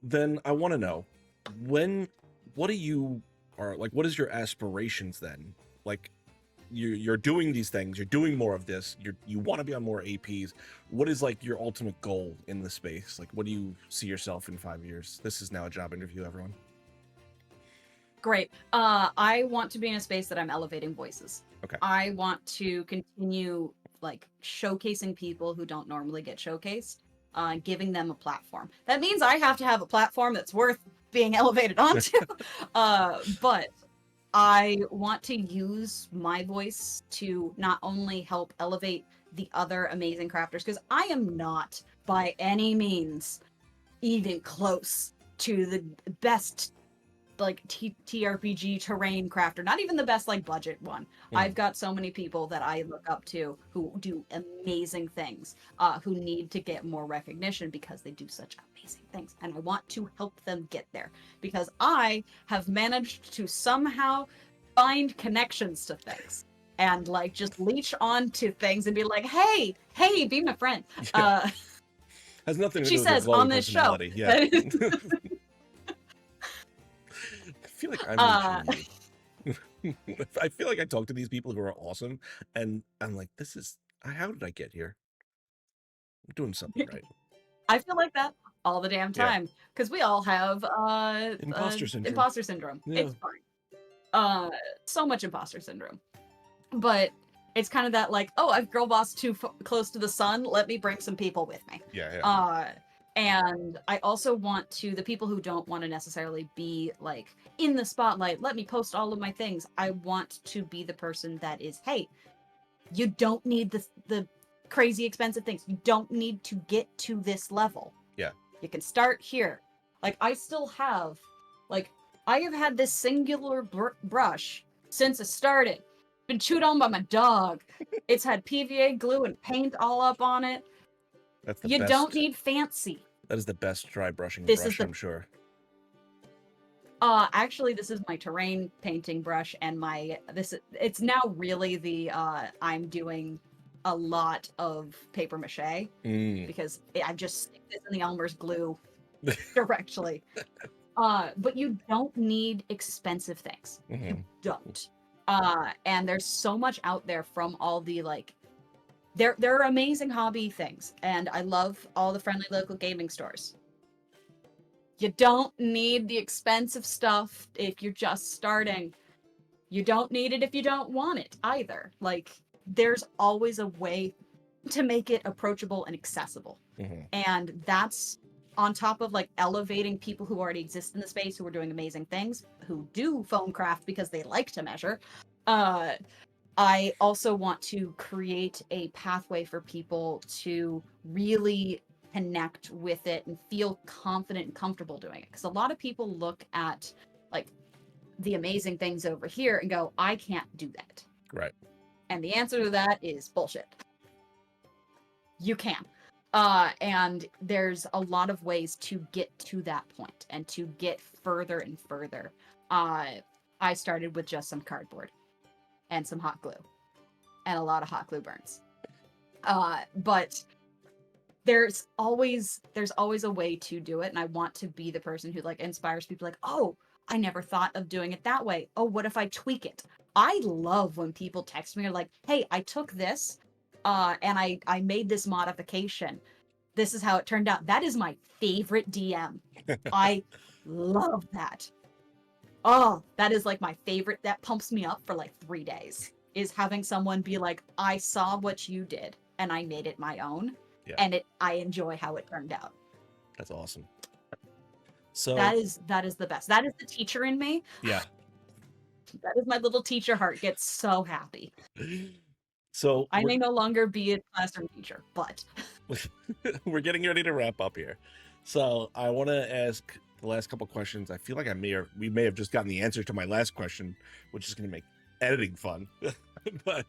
then I want to know what do you are like? What is your aspirations then? Like, you're doing these things. You're doing more of this. You want to be on more APs. What is like your ultimate goal in the space? Like, what do you see yourself in 5 years? This is now a job interview, everyone. Great. I want to be in a space that I'm elevating voices. Okay. I want to continue like showcasing people who don't normally get showcased, giving them a platform. That means I have to have a platform that's worth being elevated onto. But I want to use my voice to not only help elevate the other amazing crafters, because I am not by any means even close to the best like TRPG terrain crafter, not even the best like budget one. I've got so many people that I look up to who do amazing things, who need to get more recognition because they do such amazing things, and I want to help them get there because I have managed to somehow find connections to things and like just leech on to things and be like, hey, be my friend. Yeah. Has nothing to She do with your says on glowing this show. personality. Yeah. I feel like I'm reaching you. I feel like I talk to these people who are awesome, and I'm like, how did I get here? I'm doing something right. I feel like that all the damn Yeah. time because we all have Imposter syndrome. imposter syndrome. Yeah. It's fine. So much imposter syndrome, but it's kind of that like, oh, I've girl bossed too close to the sun. Let me bring some people with me. Yeah. And I also want to the people who don't want to necessarily be like in the spotlight. Let me post all of my things. I want to be the person that is, hey, you don't need the crazy expensive things. You don't need to get to this level. Yeah. You can start here. Like I still have, like I have had this singular brush since it started. Been chewed on by my dog. It's had PVA glue and paint all up on it. That's the You best. don't need fancy. That is the best dry brushing This brush, is the I'm sure. Actually this is my terrain painting brush and it's now really the I'm doing a lot of paper mache because I just stick this in the Elmer's glue directly. But you don't need expensive things. You don't. And there's so much out there from all the like there are amazing hobby things, and I love all the friendly local gaming stores. You don't need the expensive stuff if you're just starting. You don't need it if you don't want it either. Like, there's always a way to make it approachable and accessible. And that's on top of like elevating people who already exist in the space who are doing amazing things, who do foam craft because they like to measure. I also want to create a pathway for people to really connect with it and feel confident and comfortable doing it. Because a lot of people look at like the amazing things over here and go, I can't do that. Right. And the answer to that is bullshit. You can. And there's a lot of ways to get to that point and to get further and further. I started with just some cardboard and some hot glue and a lot of hot glue burns. But there's always a way to do it, and I want to be the person who like inspires people like, oh, I never thought of doing it that way. Oh, what if I tweak it? I love when people text me like, hey, I took this and I made this modification. This is how it turned out. That is my favorite DM. I love that. Oh, that is like my favorite. That pumps me up for like 3 days. Is having someone be like, I saw what you did and I made it my own, Yeah, and I enjoy how it turned out. that's awesome. So That is the best. That is the teacher in me. yeah. That is my little teacher heart gets so happy. So I may no longer be a classroom teacher, but we're getting ready to wrap up here. So I want to ask the last couple questions. I feel like we may have just gotten the answer to my last question, which is going to make editing fun. But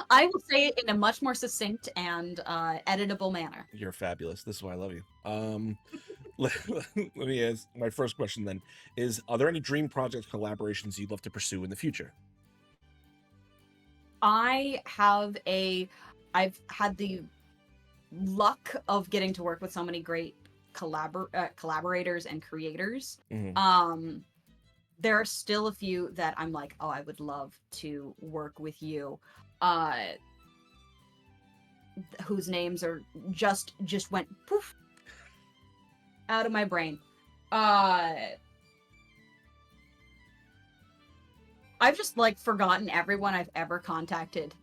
I will say it in a much more succinct and editable manner. you're fabulous. This is why I love you. Let me ask my first question then is, are there any dream projects, collaborations you'd love to pursue in the future? I've had the luck of getting to work with so many great collaborators and creators. Mhm. There are still a few that I'm like, oh, I would love to work with you. Whose names are just went poof out of my brain. I've just like forgotten everyone I've ever contacted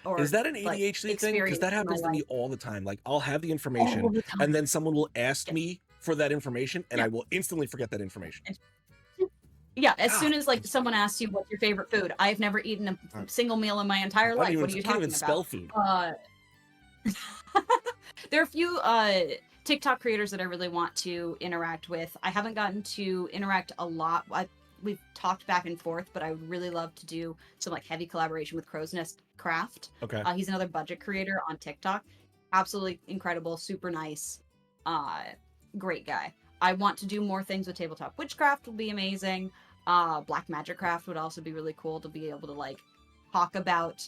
or Is that an like ADHD thing? Because that experienced in my happens to me life all the time. Like, I'll have the all information the time. and then someone will ask Yeah. me for that information and Yeah. I will instantly forget that information. Yeah, as God, soon as like that's someone asks you what's your favorite food, I've never eaten a I single meal in my entire life. What are you can't even talking about? spell food. There are a few TikTok creators that I really want to interact with. I haven't gotten to interact a lot. We've talked back and forth, but I would really love to do some like heavy collaboration with Crow's Nest Craft. Okay. He's another budget creator on TikTok. Absolutely incredible, super nice, great guy. I want to do more things with tabletop witchcraft. Will be amazing. Black magic craft would also be really cool to be able to like talk about.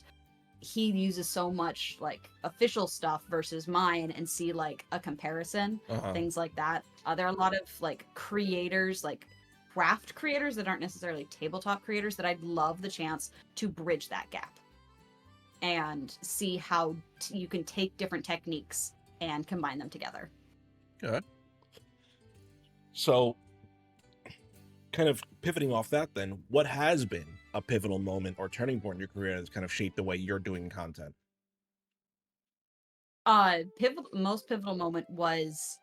He uses so much like official stuff versus mine and see like a comparison, things like that. There are a lot of like creators, like craft creators that aren't necessarily tabletop creators that I'd love the chance to bridge that gap and see how you can take different techniques and combine them together. Good. So, kind of pivoting off that, then, what has been a pivotal moment or turning point in your career that's kind of shaped the way you're doing content? Most pivotal moment was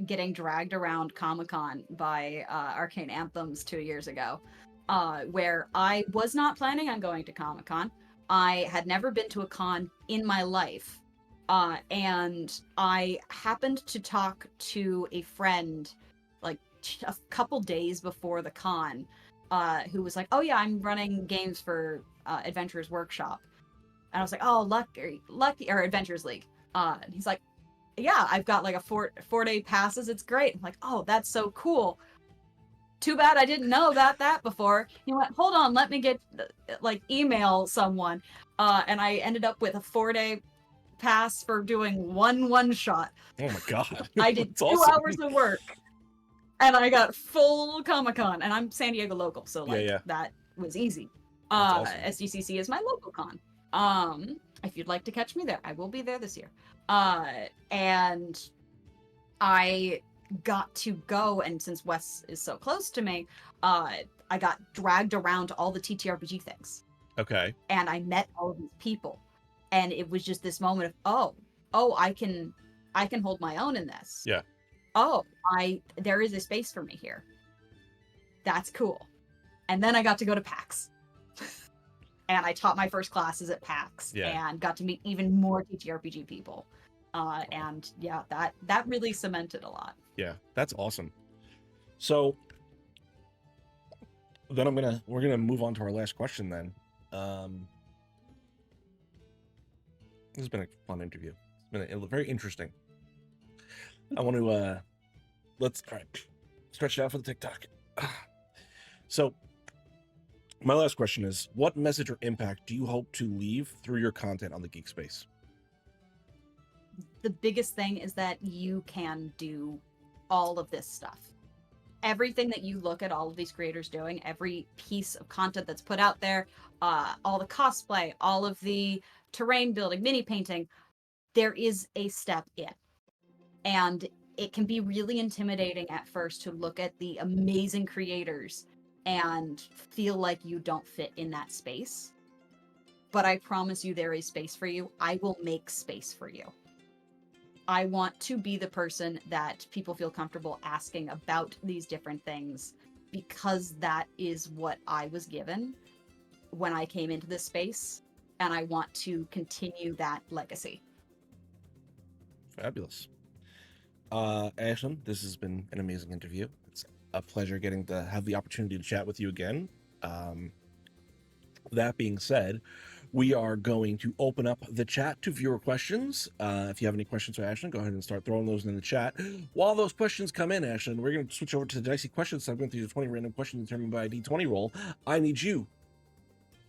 getting dragged around Comic-Con by Arcane Anthems 2 years ago, where I was not planning on going to Comic-Con. I had never been to a con in my life, and I happened to talk to a friend like a couple days before the con, who was like, "Oh yeah, I'm running games for Adventurers Workshop," and I was like, "Oh, lucky, or Adventures League." And he's like, "Yeah, I've got like a 4-day passes. It's great." I'm like, "Oh, that's so cool. Too bad I didn't know about that before." He went, "Hold on, let me get like email someone," and I ended up with a 4-day pass for doing one shot. Oh my God. I did That's 2 awesome. hours of work, and I got full Comic-Con, and I'm San Diego local, so like Yeah. that was easy. That's awesome. SDCC is my local con. If you'd like to catch me there, I will be there this year. And I got to go, and since Wes is so close to me, I got dragged around to all the TTRPG things, Okay. and I met all of these people, and it was just this moment of, oh, I can hold my own in this. Yeah. Oh, there is a space for me here. That's cool. And then I got to go to PAX. And I taught my first classes at PAX, and got to meet even more TTRPG people. And yeah, that really cemented a lot. Yeah, that's awesome. So then we're gonna move on to our last question then. This has been a fun interview. It's been very interesting. I want to let's all right, stretch it out for the TikTok. So my last question is, what message or impact do you hope to leave through your content on the Geek Space? The biggest thing is that you can do all of this stuff. Everything that you look at all of these creators doing, every piece of content that's put out there, all the cosplay, all of the terrain building, mini painting, there is a step in. And it can be really intimidating at first to look at the amazing creators and feel like you don't fit in that space. But I promise you there is space for you. I will make space for you. I want to be the person that people feel comfortable asking about these different things because that is what I was given when I came into this space, and I want to continue that legacy. Fabulous. Ashlyn, this has been an amazing interview. It's a pleasure getting to have the opportunity to chat with you again. That being said, we are going to open up the chat to viewer questions. If you have any questions for Ashlyn, go ahead and start throwing those in the chat. While those questions come in, Ashlyn, we're going to switch over to the dicey questions segment. These are 20 random questions determined by a D20 roll. I need you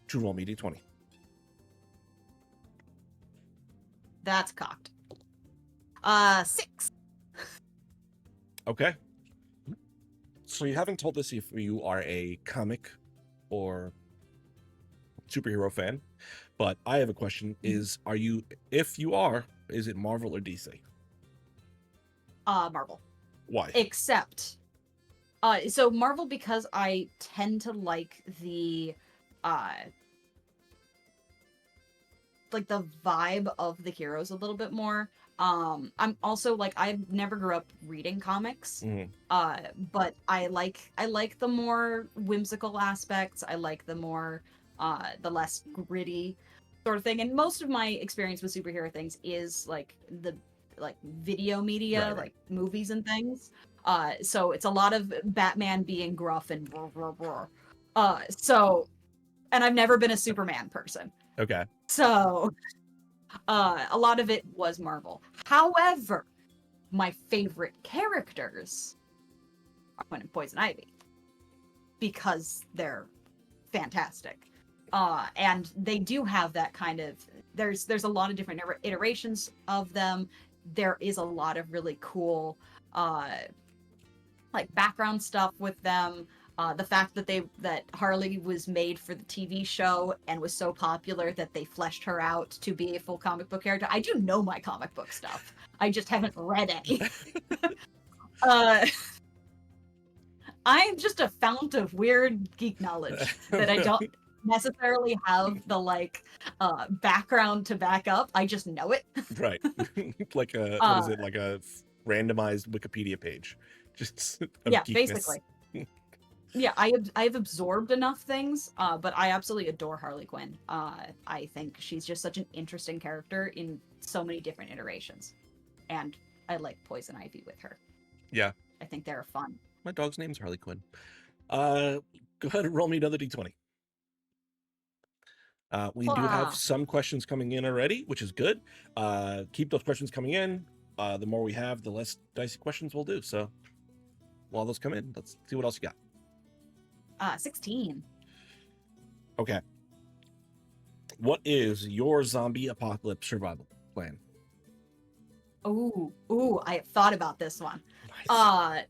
to roll me D20. That's cocked. 6. Okay. So you haven't told us if you are a comic or superhero fan, but I have a question. If you are, is it Marvel or DC? Marvel. Why? Except, so Marvel, because I tend to like the vibe of the heroes a little bit more. I'm also like, I never grew up reading comics. But I like the more whimsical aspects. I like the more the less gritty sort of thing. And most of my experience with superhero things is like the video media, Right. like movies and things. So it's a lot of Batman being gruff and roar, roar, roar. And I've never been a Superman person. Okay. So a lot of it was Marvel. However, my favorite characters are Gwen and Poison Ivy because they're fantastic. And they do have that kind of, there's a lot of different iterations of them. There is a lot of really cool like background stuff with them. The fact that Harley was made for the TV show and was so popular that they fleshed her out to be a full comic book character. I do know my comic book stuff. I just haven't read any. I'm just a fount of weird geek knowledge that I don't necessarily have the background to back up. I just know it. Right. Like what is it? Like a randomized Wikipedia page. Just of yeah, geekness. Basically. Yeah, I've absorbed enough things, but I absolutely adore Harley Quinn. I think she's just such an interesting character in so many different iterations, and I like Poison Ivy with her. Yeah, I think they're fun. my dog's name's Harley Quinn. Go ahead and roll me another D20. We do have some questions coming in already, which is good. Keep those questions coming in. The more we have, the less dicey questions we'll do. So while those come in, let's see what else you got. 16. Okay. What is your zombie apocalypse survival plan? Ooh, I have thought about this one. Nice.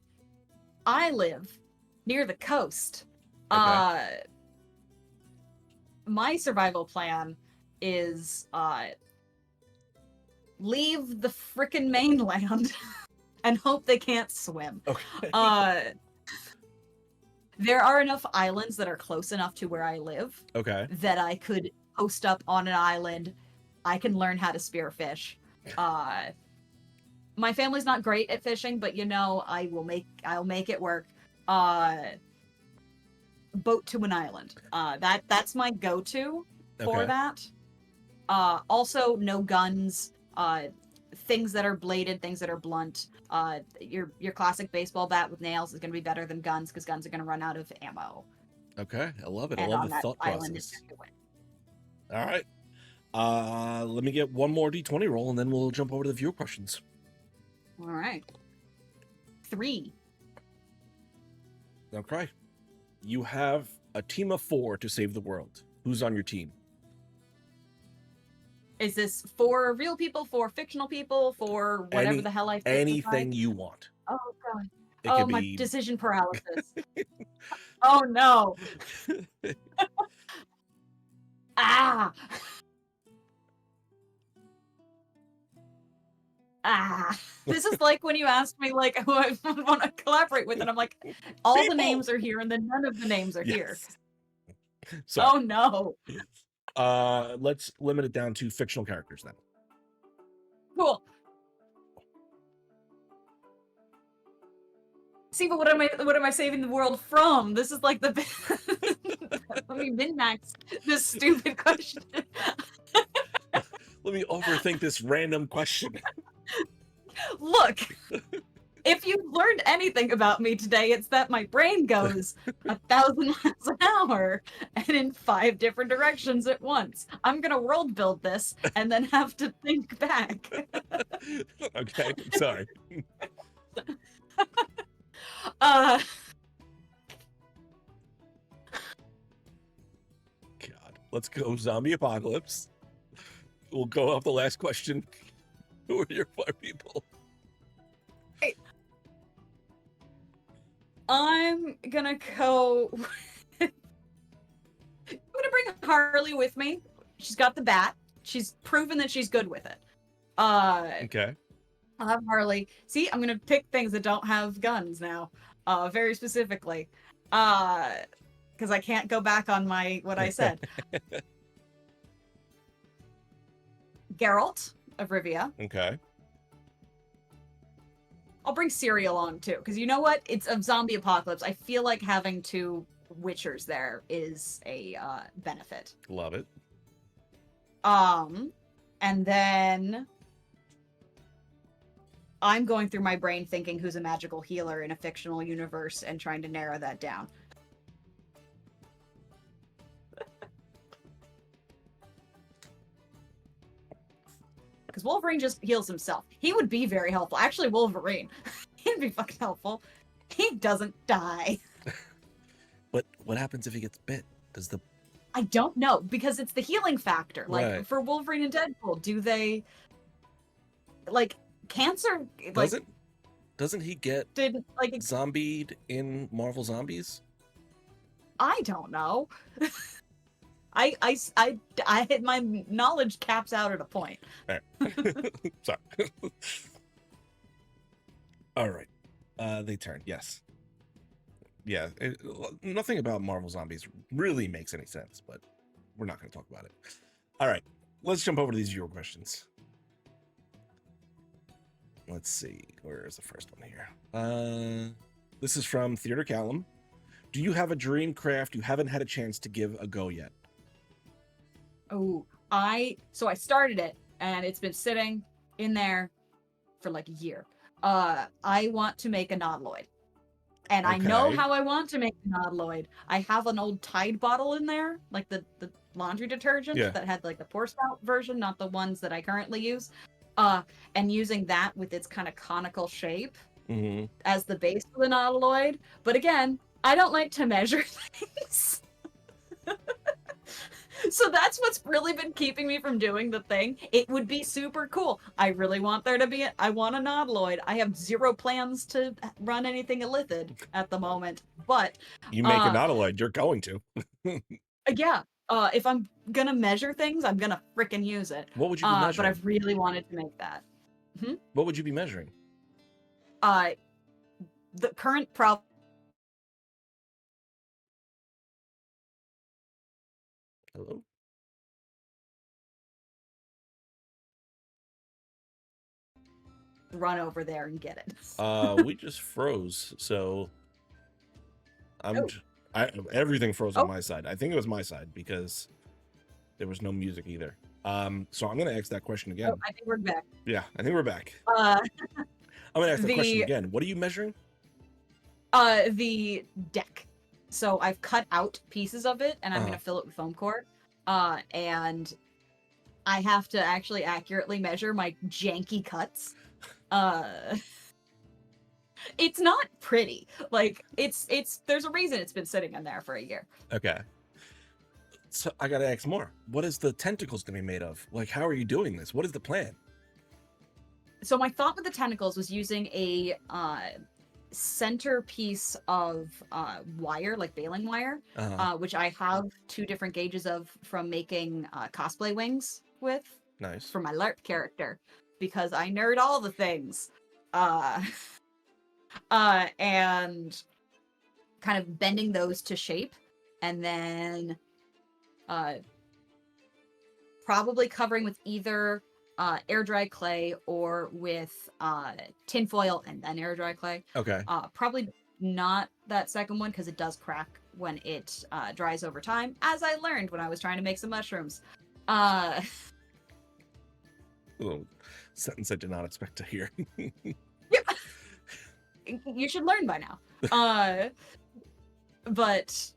I live near the coast. Okay. My survival plan is leave the frickin' mainland and hope they can't swim. Okay. There are enough islands that are close enough to where I live that I could post up on an island. I can learn how to spearfish. My family's not great at fishing, but I'll make it work. Boat to an island. That's my go-to for that. Also, no guns. Things that are bladed, things that are blunt. Your classic baseball bat with nails is going to be better than guns because guns are going to run out of ammo. Okay, I love it. And I love the thought process. All right. Let me get one more D20 roll, and then we'll jump over to the viewer questions. All right. 3. Okay. You have a team of 4 to save the world. Who's on your team? Is this for real people, for fictional people, for whatever the hell I think? Anything you want. Oh, God. My decision paralysis. Oh, no. This is like when you ask me like who I want to collaborate with, and I'm like, all the names are here, and then none of the names are here. Yes. Sorry. Oh no. Let's limit it down to fictional characters then. Cool. See, but what am I saving the world from? This is like the let me min-max this stupid question. Let me overthink this random question. Look, if you've learned anything about me today, it's that my brain goes 1,000 miles an hour and in 5 different directions at once. I'm gonna world build this and then have to think back. Okay, sorry. God, let's go zombie apocalypse. We'll go off the last question. Who are your 5 people? I'm gonna go. I'm gonna bring Harley with me. She's got the bat. She's proven that she's good with it. Okay. I'll have Harley. See, I'm gonna pick things that don't have guns now. Very specifically. Because I can't go back on what I said. Geralt of Rivia. Okay. I'll bring Ciri along too, because you know what? It's a zombie apocalypse. I feel like having 2 Witchers there is a benefit. Love it. And then I'm going through my brain thinking who's a magical healer in a fictional universe and trying to narrow that down. Because Wolverine just heals himself. He would be very helpful. Actually, Wolverine. He'd be fucking helpful. He doesn't die. But what happens if he gets bit? Does the... I don't know, because it's the healing factor. Like, Right. for Wolverine and Deadpool, do they... Like, cancer... Like, Doesn't he get like zombied in Marvel Zombies? I don't know. I my knowledge caps out at a point. All right. Sorry. All right. They turn. Yes. Yeah. Nothing about Marvel Zombies really makes any sense, but we're not going to talk about it. All right. Let's jump over to these viewer questions. Let's see. Where is the first one here? This is from Theater Callum. Do you have a dream craft you haven't had a chance to give a go yet? Oh, I started it and it's been sitting in there for like a year. I want to make a Nautiloid. And I know how I want to make a Nautiloid. I have an old Tide bottle in there, like the laundry detergent that had like the pour spout version, not the ones that I currently use. And using that with its kind of conical shape as the base of the Nautiloid. But again, I don't like to measure things. So that's what's really been keeping me from doing the thing. It would be super cool. I really want there to be I want a Nautiloid. I have 0 plans to run anything illithid at the moment, but you make a Nautiloid, you're going to. Yeah. If I'm gonna measure things, I'm gonna frickin' use it. What would you be measuring? But I've really wanted to make that. What would you be measuring? The current problem. Hello? Run over there and get it. We just froze, so everything froze on my side. I think it was my side because there was no music either. So I'm gonna ask that question again. I think we're back. Yeah, I think we're back. I'm gonna ask the question again. What are you measuring? The deck. So I've cut out pieces of it and I'm gonna fill it with foam core. And I have to actually accurately measure my janky cuts. It's not pretty. Like it's there's a reason it's been sitting in there for a year. Okay. So I gotta ask more. What is the tentacles gonna be made of? Like, how are you doing this? What is the plan? So my thought with the tentacles was using a centerpiece of wire, like baling wire, which I have 2 different gauges of from making cosplay wings with. Nice. For my LARP character. because I nerd all the things. Uh, and kind of bending those to shape, and then probably covering with either air dry clay or with tinfoil and then air dry clay. Okay. Probably not that second one because it does crack when it dries over time, as I learned when I was trying to make some mushrooms. A little sentence I did not expect to hear. You should learn by now. But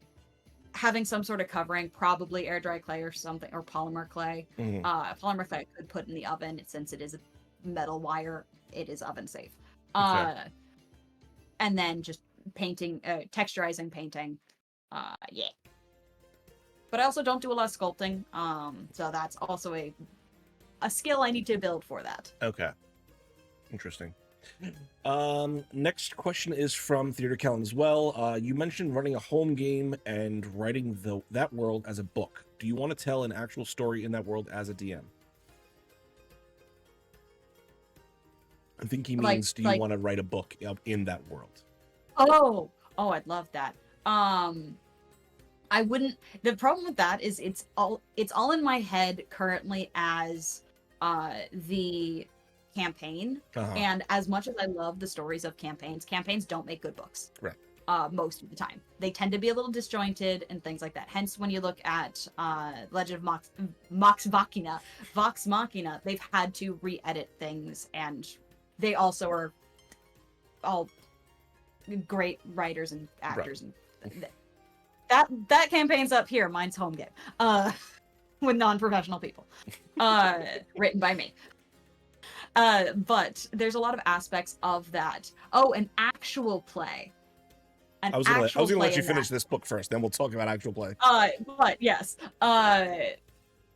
having some sort of covering, probably air dry clay or something, or polymer clay. Polymer clay I could put in the oven since it is a metal wire. It is oven safe. Okay. And then just painting, texturizing painting. Yeah. But I also don't do a lot of sculpting. So that's also a skill I need to build for that. Okay. Interesting. Next question is from Theater Callan as well. You mentioned running a home game and writing that world as a book. Do you want to tell an actual story in that world as a DM? I think he means, do you want to write a book in that world? Oh, I'd love that. I wouldn't. The problem with that is it's all in my head currently as the campaign. And as much as I love the stories of campaigns don't make good books. Right. Most of the time, they tend to be a little disjointed and things like that. Hence, when you look at Legend of Vox Machina, they've had to re-edit things, and they also are all great writers and actors. Right. And that campaign's up here. Mine's home game. With non-professional people. Written by me. But there's a lot of aspects of that. Oh, an actual play. I was gonna let you finish this book first, then we'll talk about actual play. But yes.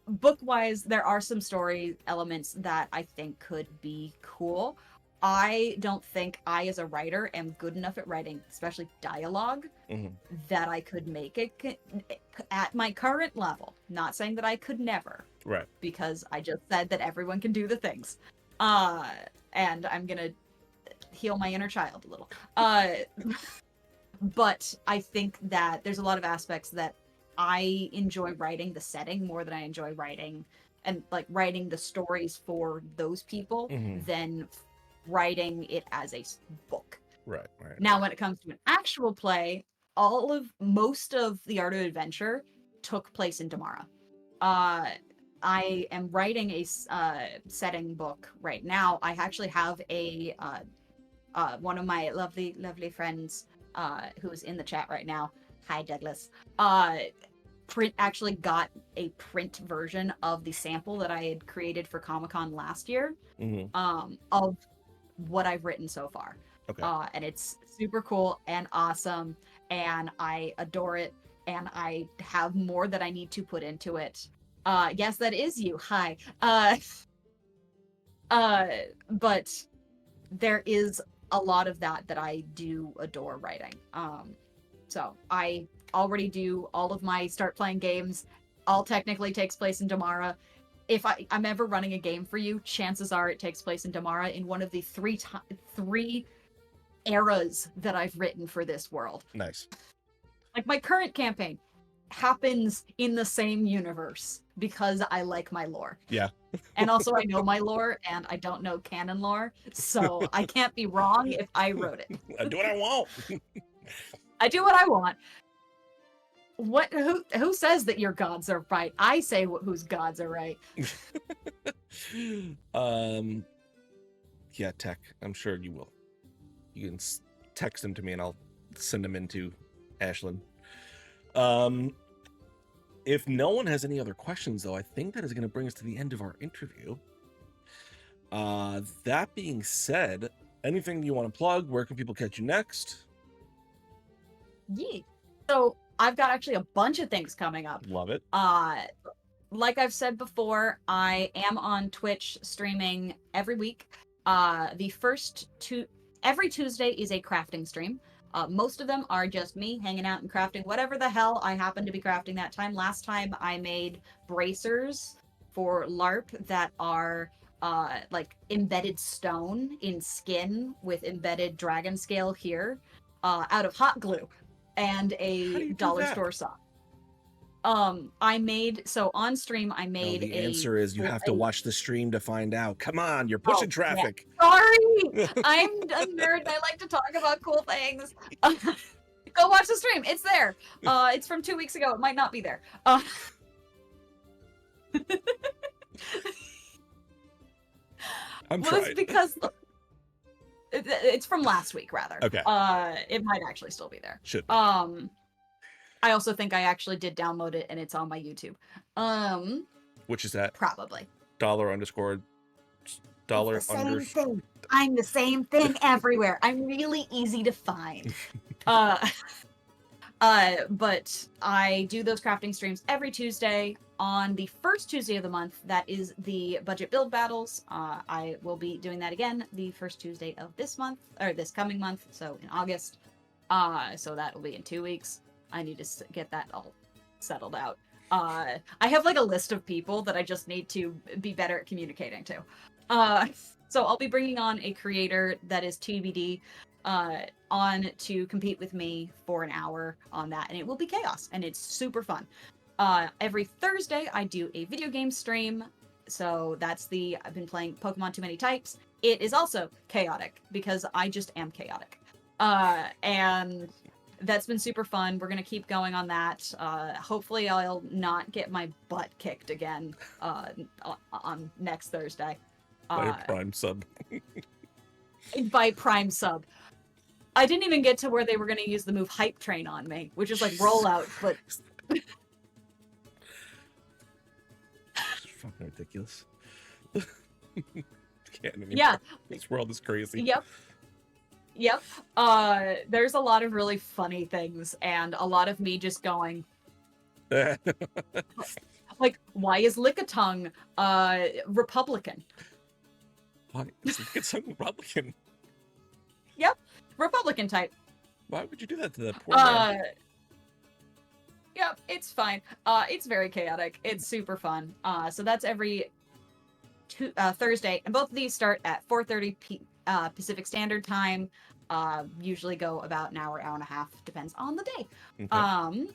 Book-wise, there are some story elements that I think could be cool. I don't think I, as a writer, am good enough at writing, especially dialogue, that I could make it at my current level. Not saying that I could never. Right. Because I just said that everyone can do the things. And I'm gonna heal my inner child a little. But I think that there's a lot of aspects that I enjoy writing the setting more than I enjoy writing and like writing the stories for those people than writing it as a book. Right. Now, when it comes to an actual play, most of the Art of Adventure took place in Damara. I am writing a setting book right now. I actually have a one of my lovely friends who is in the chat right now. Hi, Douglas. Actually got a print version of the sample that I had created for Comic-Con last year of what I've written so far. Okay. And it's super cool and awesome, and I adore it, and I have more that I need to put into it. Yes, that is you. Hi. But there is a lot of that I do adore writing. So I already do all of my start playing games. All technically takes place in Damara. If I'm ever running a game for you, chances are it takes place in Damara in one of the three eras that I've written for this world. Nice. Like my current campaign happens in the same universe because I like my lore. Yeah. And also I know my lore and I don't know canon lore, so I can't be wrong if I wrote it. I do what I want. I do what I want. Who says that your gods are right? I say whose gods are right. Yeah, Tech. I'm sure you will. You can text them to me and I'll send them into Ashlyn. If no one has any other questions, though, I think that is going to bring us to the end of our interview. That being said, anything you want to plug? Where can people catch you next? Yeah. So I've got actually a bunch of things coming up. Love it. Like I've said before, I am on Twitch streaming every week. Every Tuesday is a crafting stream. Most of them are just me hanging out and crafting whatever the hell I happen to be crafting that time. Last time I made bracers for LARP that are like embedded stone in skin with embedded dragon scale here, out of hot glue and How do a you do dollar that? store saw. I made, so on stream I No, made the a answer is you have to a watch the stream to find out. Come on, you're oh pushing yeah, traffic. sorry, I'm a nerd and I like to talk about cool things. Go watch the stream, it's there. It's from 2 weeks ago, it might not be there. I'm Well, it's trying. because it's from last week, rather. Okay. It might actually still be there. Should be. I also think I actually did download it and it's on my YouTube. Which is that? Probably. $_ dollar It's the under. same thing. I'm the same thing everywhere. I'm really easy to find. But I do those crafting streams every Tuesday. On the first Tuesday of the month, that is the budget build battles. I will be doing that again the first Tuesday of this month, or this coming month, so in August. So that will be in 2 weeks. I need to get that all settled out. I have like a list of people that I just need to be better at communicating to. So I'll be bringing on a creator that is TBD on to compete with me for an hour on that, and it will be chaos, and it's super fun. Every Thursday, I do a video game stream. So I've been playing Pokemon Too Many Types. It is also chaotic because I just am chaotic. And that's been super fun. We're going to keep going on that. Hopefully I'll not get my butt kicked again on next Thursday. By a Prime sub. By Prime sub. I didn't even get to where they were going to use the move Hype Train on me, which is like rollout, but... Fucking ridiculous. Can't even. Yeah. This world is crazy. Yep. There's a lot of really funny things, and a lot of me just going, like, why is Lickitung Republican? Why is Lickitung Republican? Yep, Republican type. Why would you do that to that poor man? Yep, it's fine. It's very chaotic. It's super fun. So that's every Thursday, and both of these start at 4:30 Pacific Standard Time. Usually go about an hour, hour and a half, depends on the day. Okay.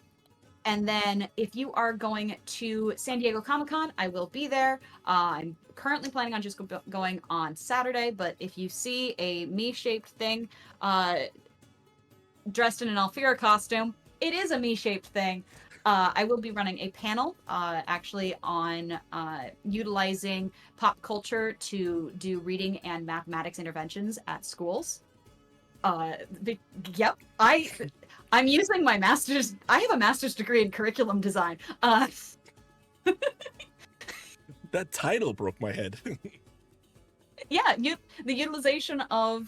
And then if you are going to San Diego Comic-Con, I will be there. I'm currently planning on just going on Saturday, but if you see a me-shaped thing dressed in an Alfira costume, it is a me-shaped thing. I will be running a panel actually on utilizing pop culture to do reading and mathematics interventions at schools. Yep, I'm using my master's. I have a master's degree in curriculum design. That title broke my head. Yeah, the utilization of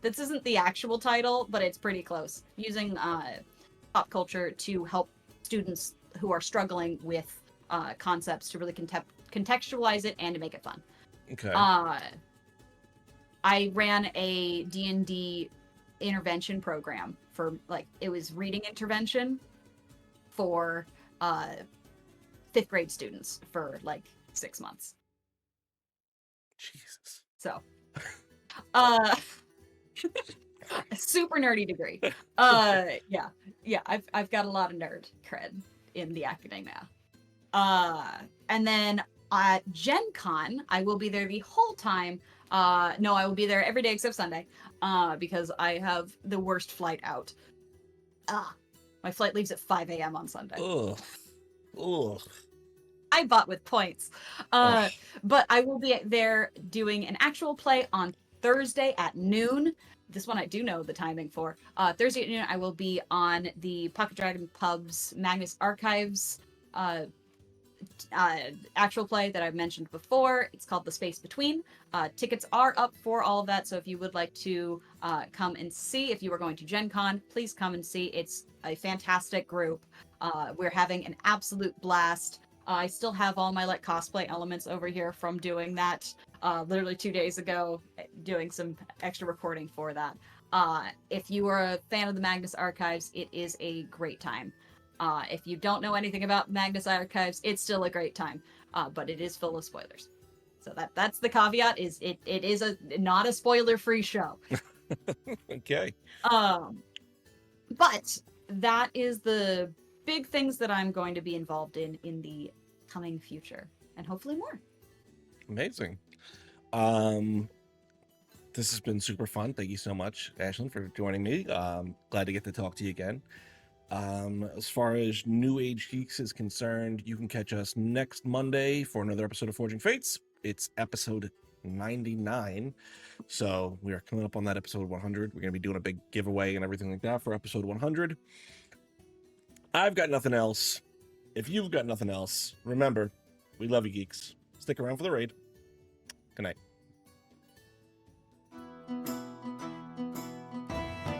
this isn't the actual title, but it's pretty close. Using pop culture to help students who are struggling with concepts to really contextualize it and to make it fun. Okay. I ran a D&D intervention program for, like, it was reading intervention for 5th grade students for like 6 months. Jesus. So, a super nerdy degree. Yeah, I've got a lot of nerd cred in the academia. And then at Gen Con, I will be there the whole time. No, I will be there every day except Sunday, because I have the worst flight out. My flight leaves at 5 a.m. on Sunday. Ugh. I bought with points. But I will be there doing an actual play on Thursday at noon. This one I do know the timing for. Thursday at noon, I will be on the Pocket Dragon Pub's Magnus Archives actual play that I've mentioned before. It's called The Space Between. Tickets are up for all of that, so if you would like to come and see, if you are going to Gen Con, please come and see. It's a fantastic group. We're having an absolute blast. I still have all my like cosplay elements over here from doing that literally 2 days ago, doing some extra recording for that. If you are a fan of the Magnus Archives, it is a great time. If you don't know anything about Magnus Archives, it's still a great time, but it is full of spoilers. So that's the caveat. Is it is a not a spoiler free show. Okay. But that is the big things that I'm going to be involved in the coming future, and hopefully more. Amazing. This has been super fun. Thank you so much, Ashlyn, for joining me. Glad to get to talk to you again. As far as New Age Geeks is concerned, you can catch us next Monday for another episode of Forging Fates. It's episode 99. So we are coming up on that episode 100. We're going to be doing a big giveaway and everything like that for episode 100. I've got nothing else. If you've got nothing else, remember, we love you, geeks. Stick around for the raid. Good night.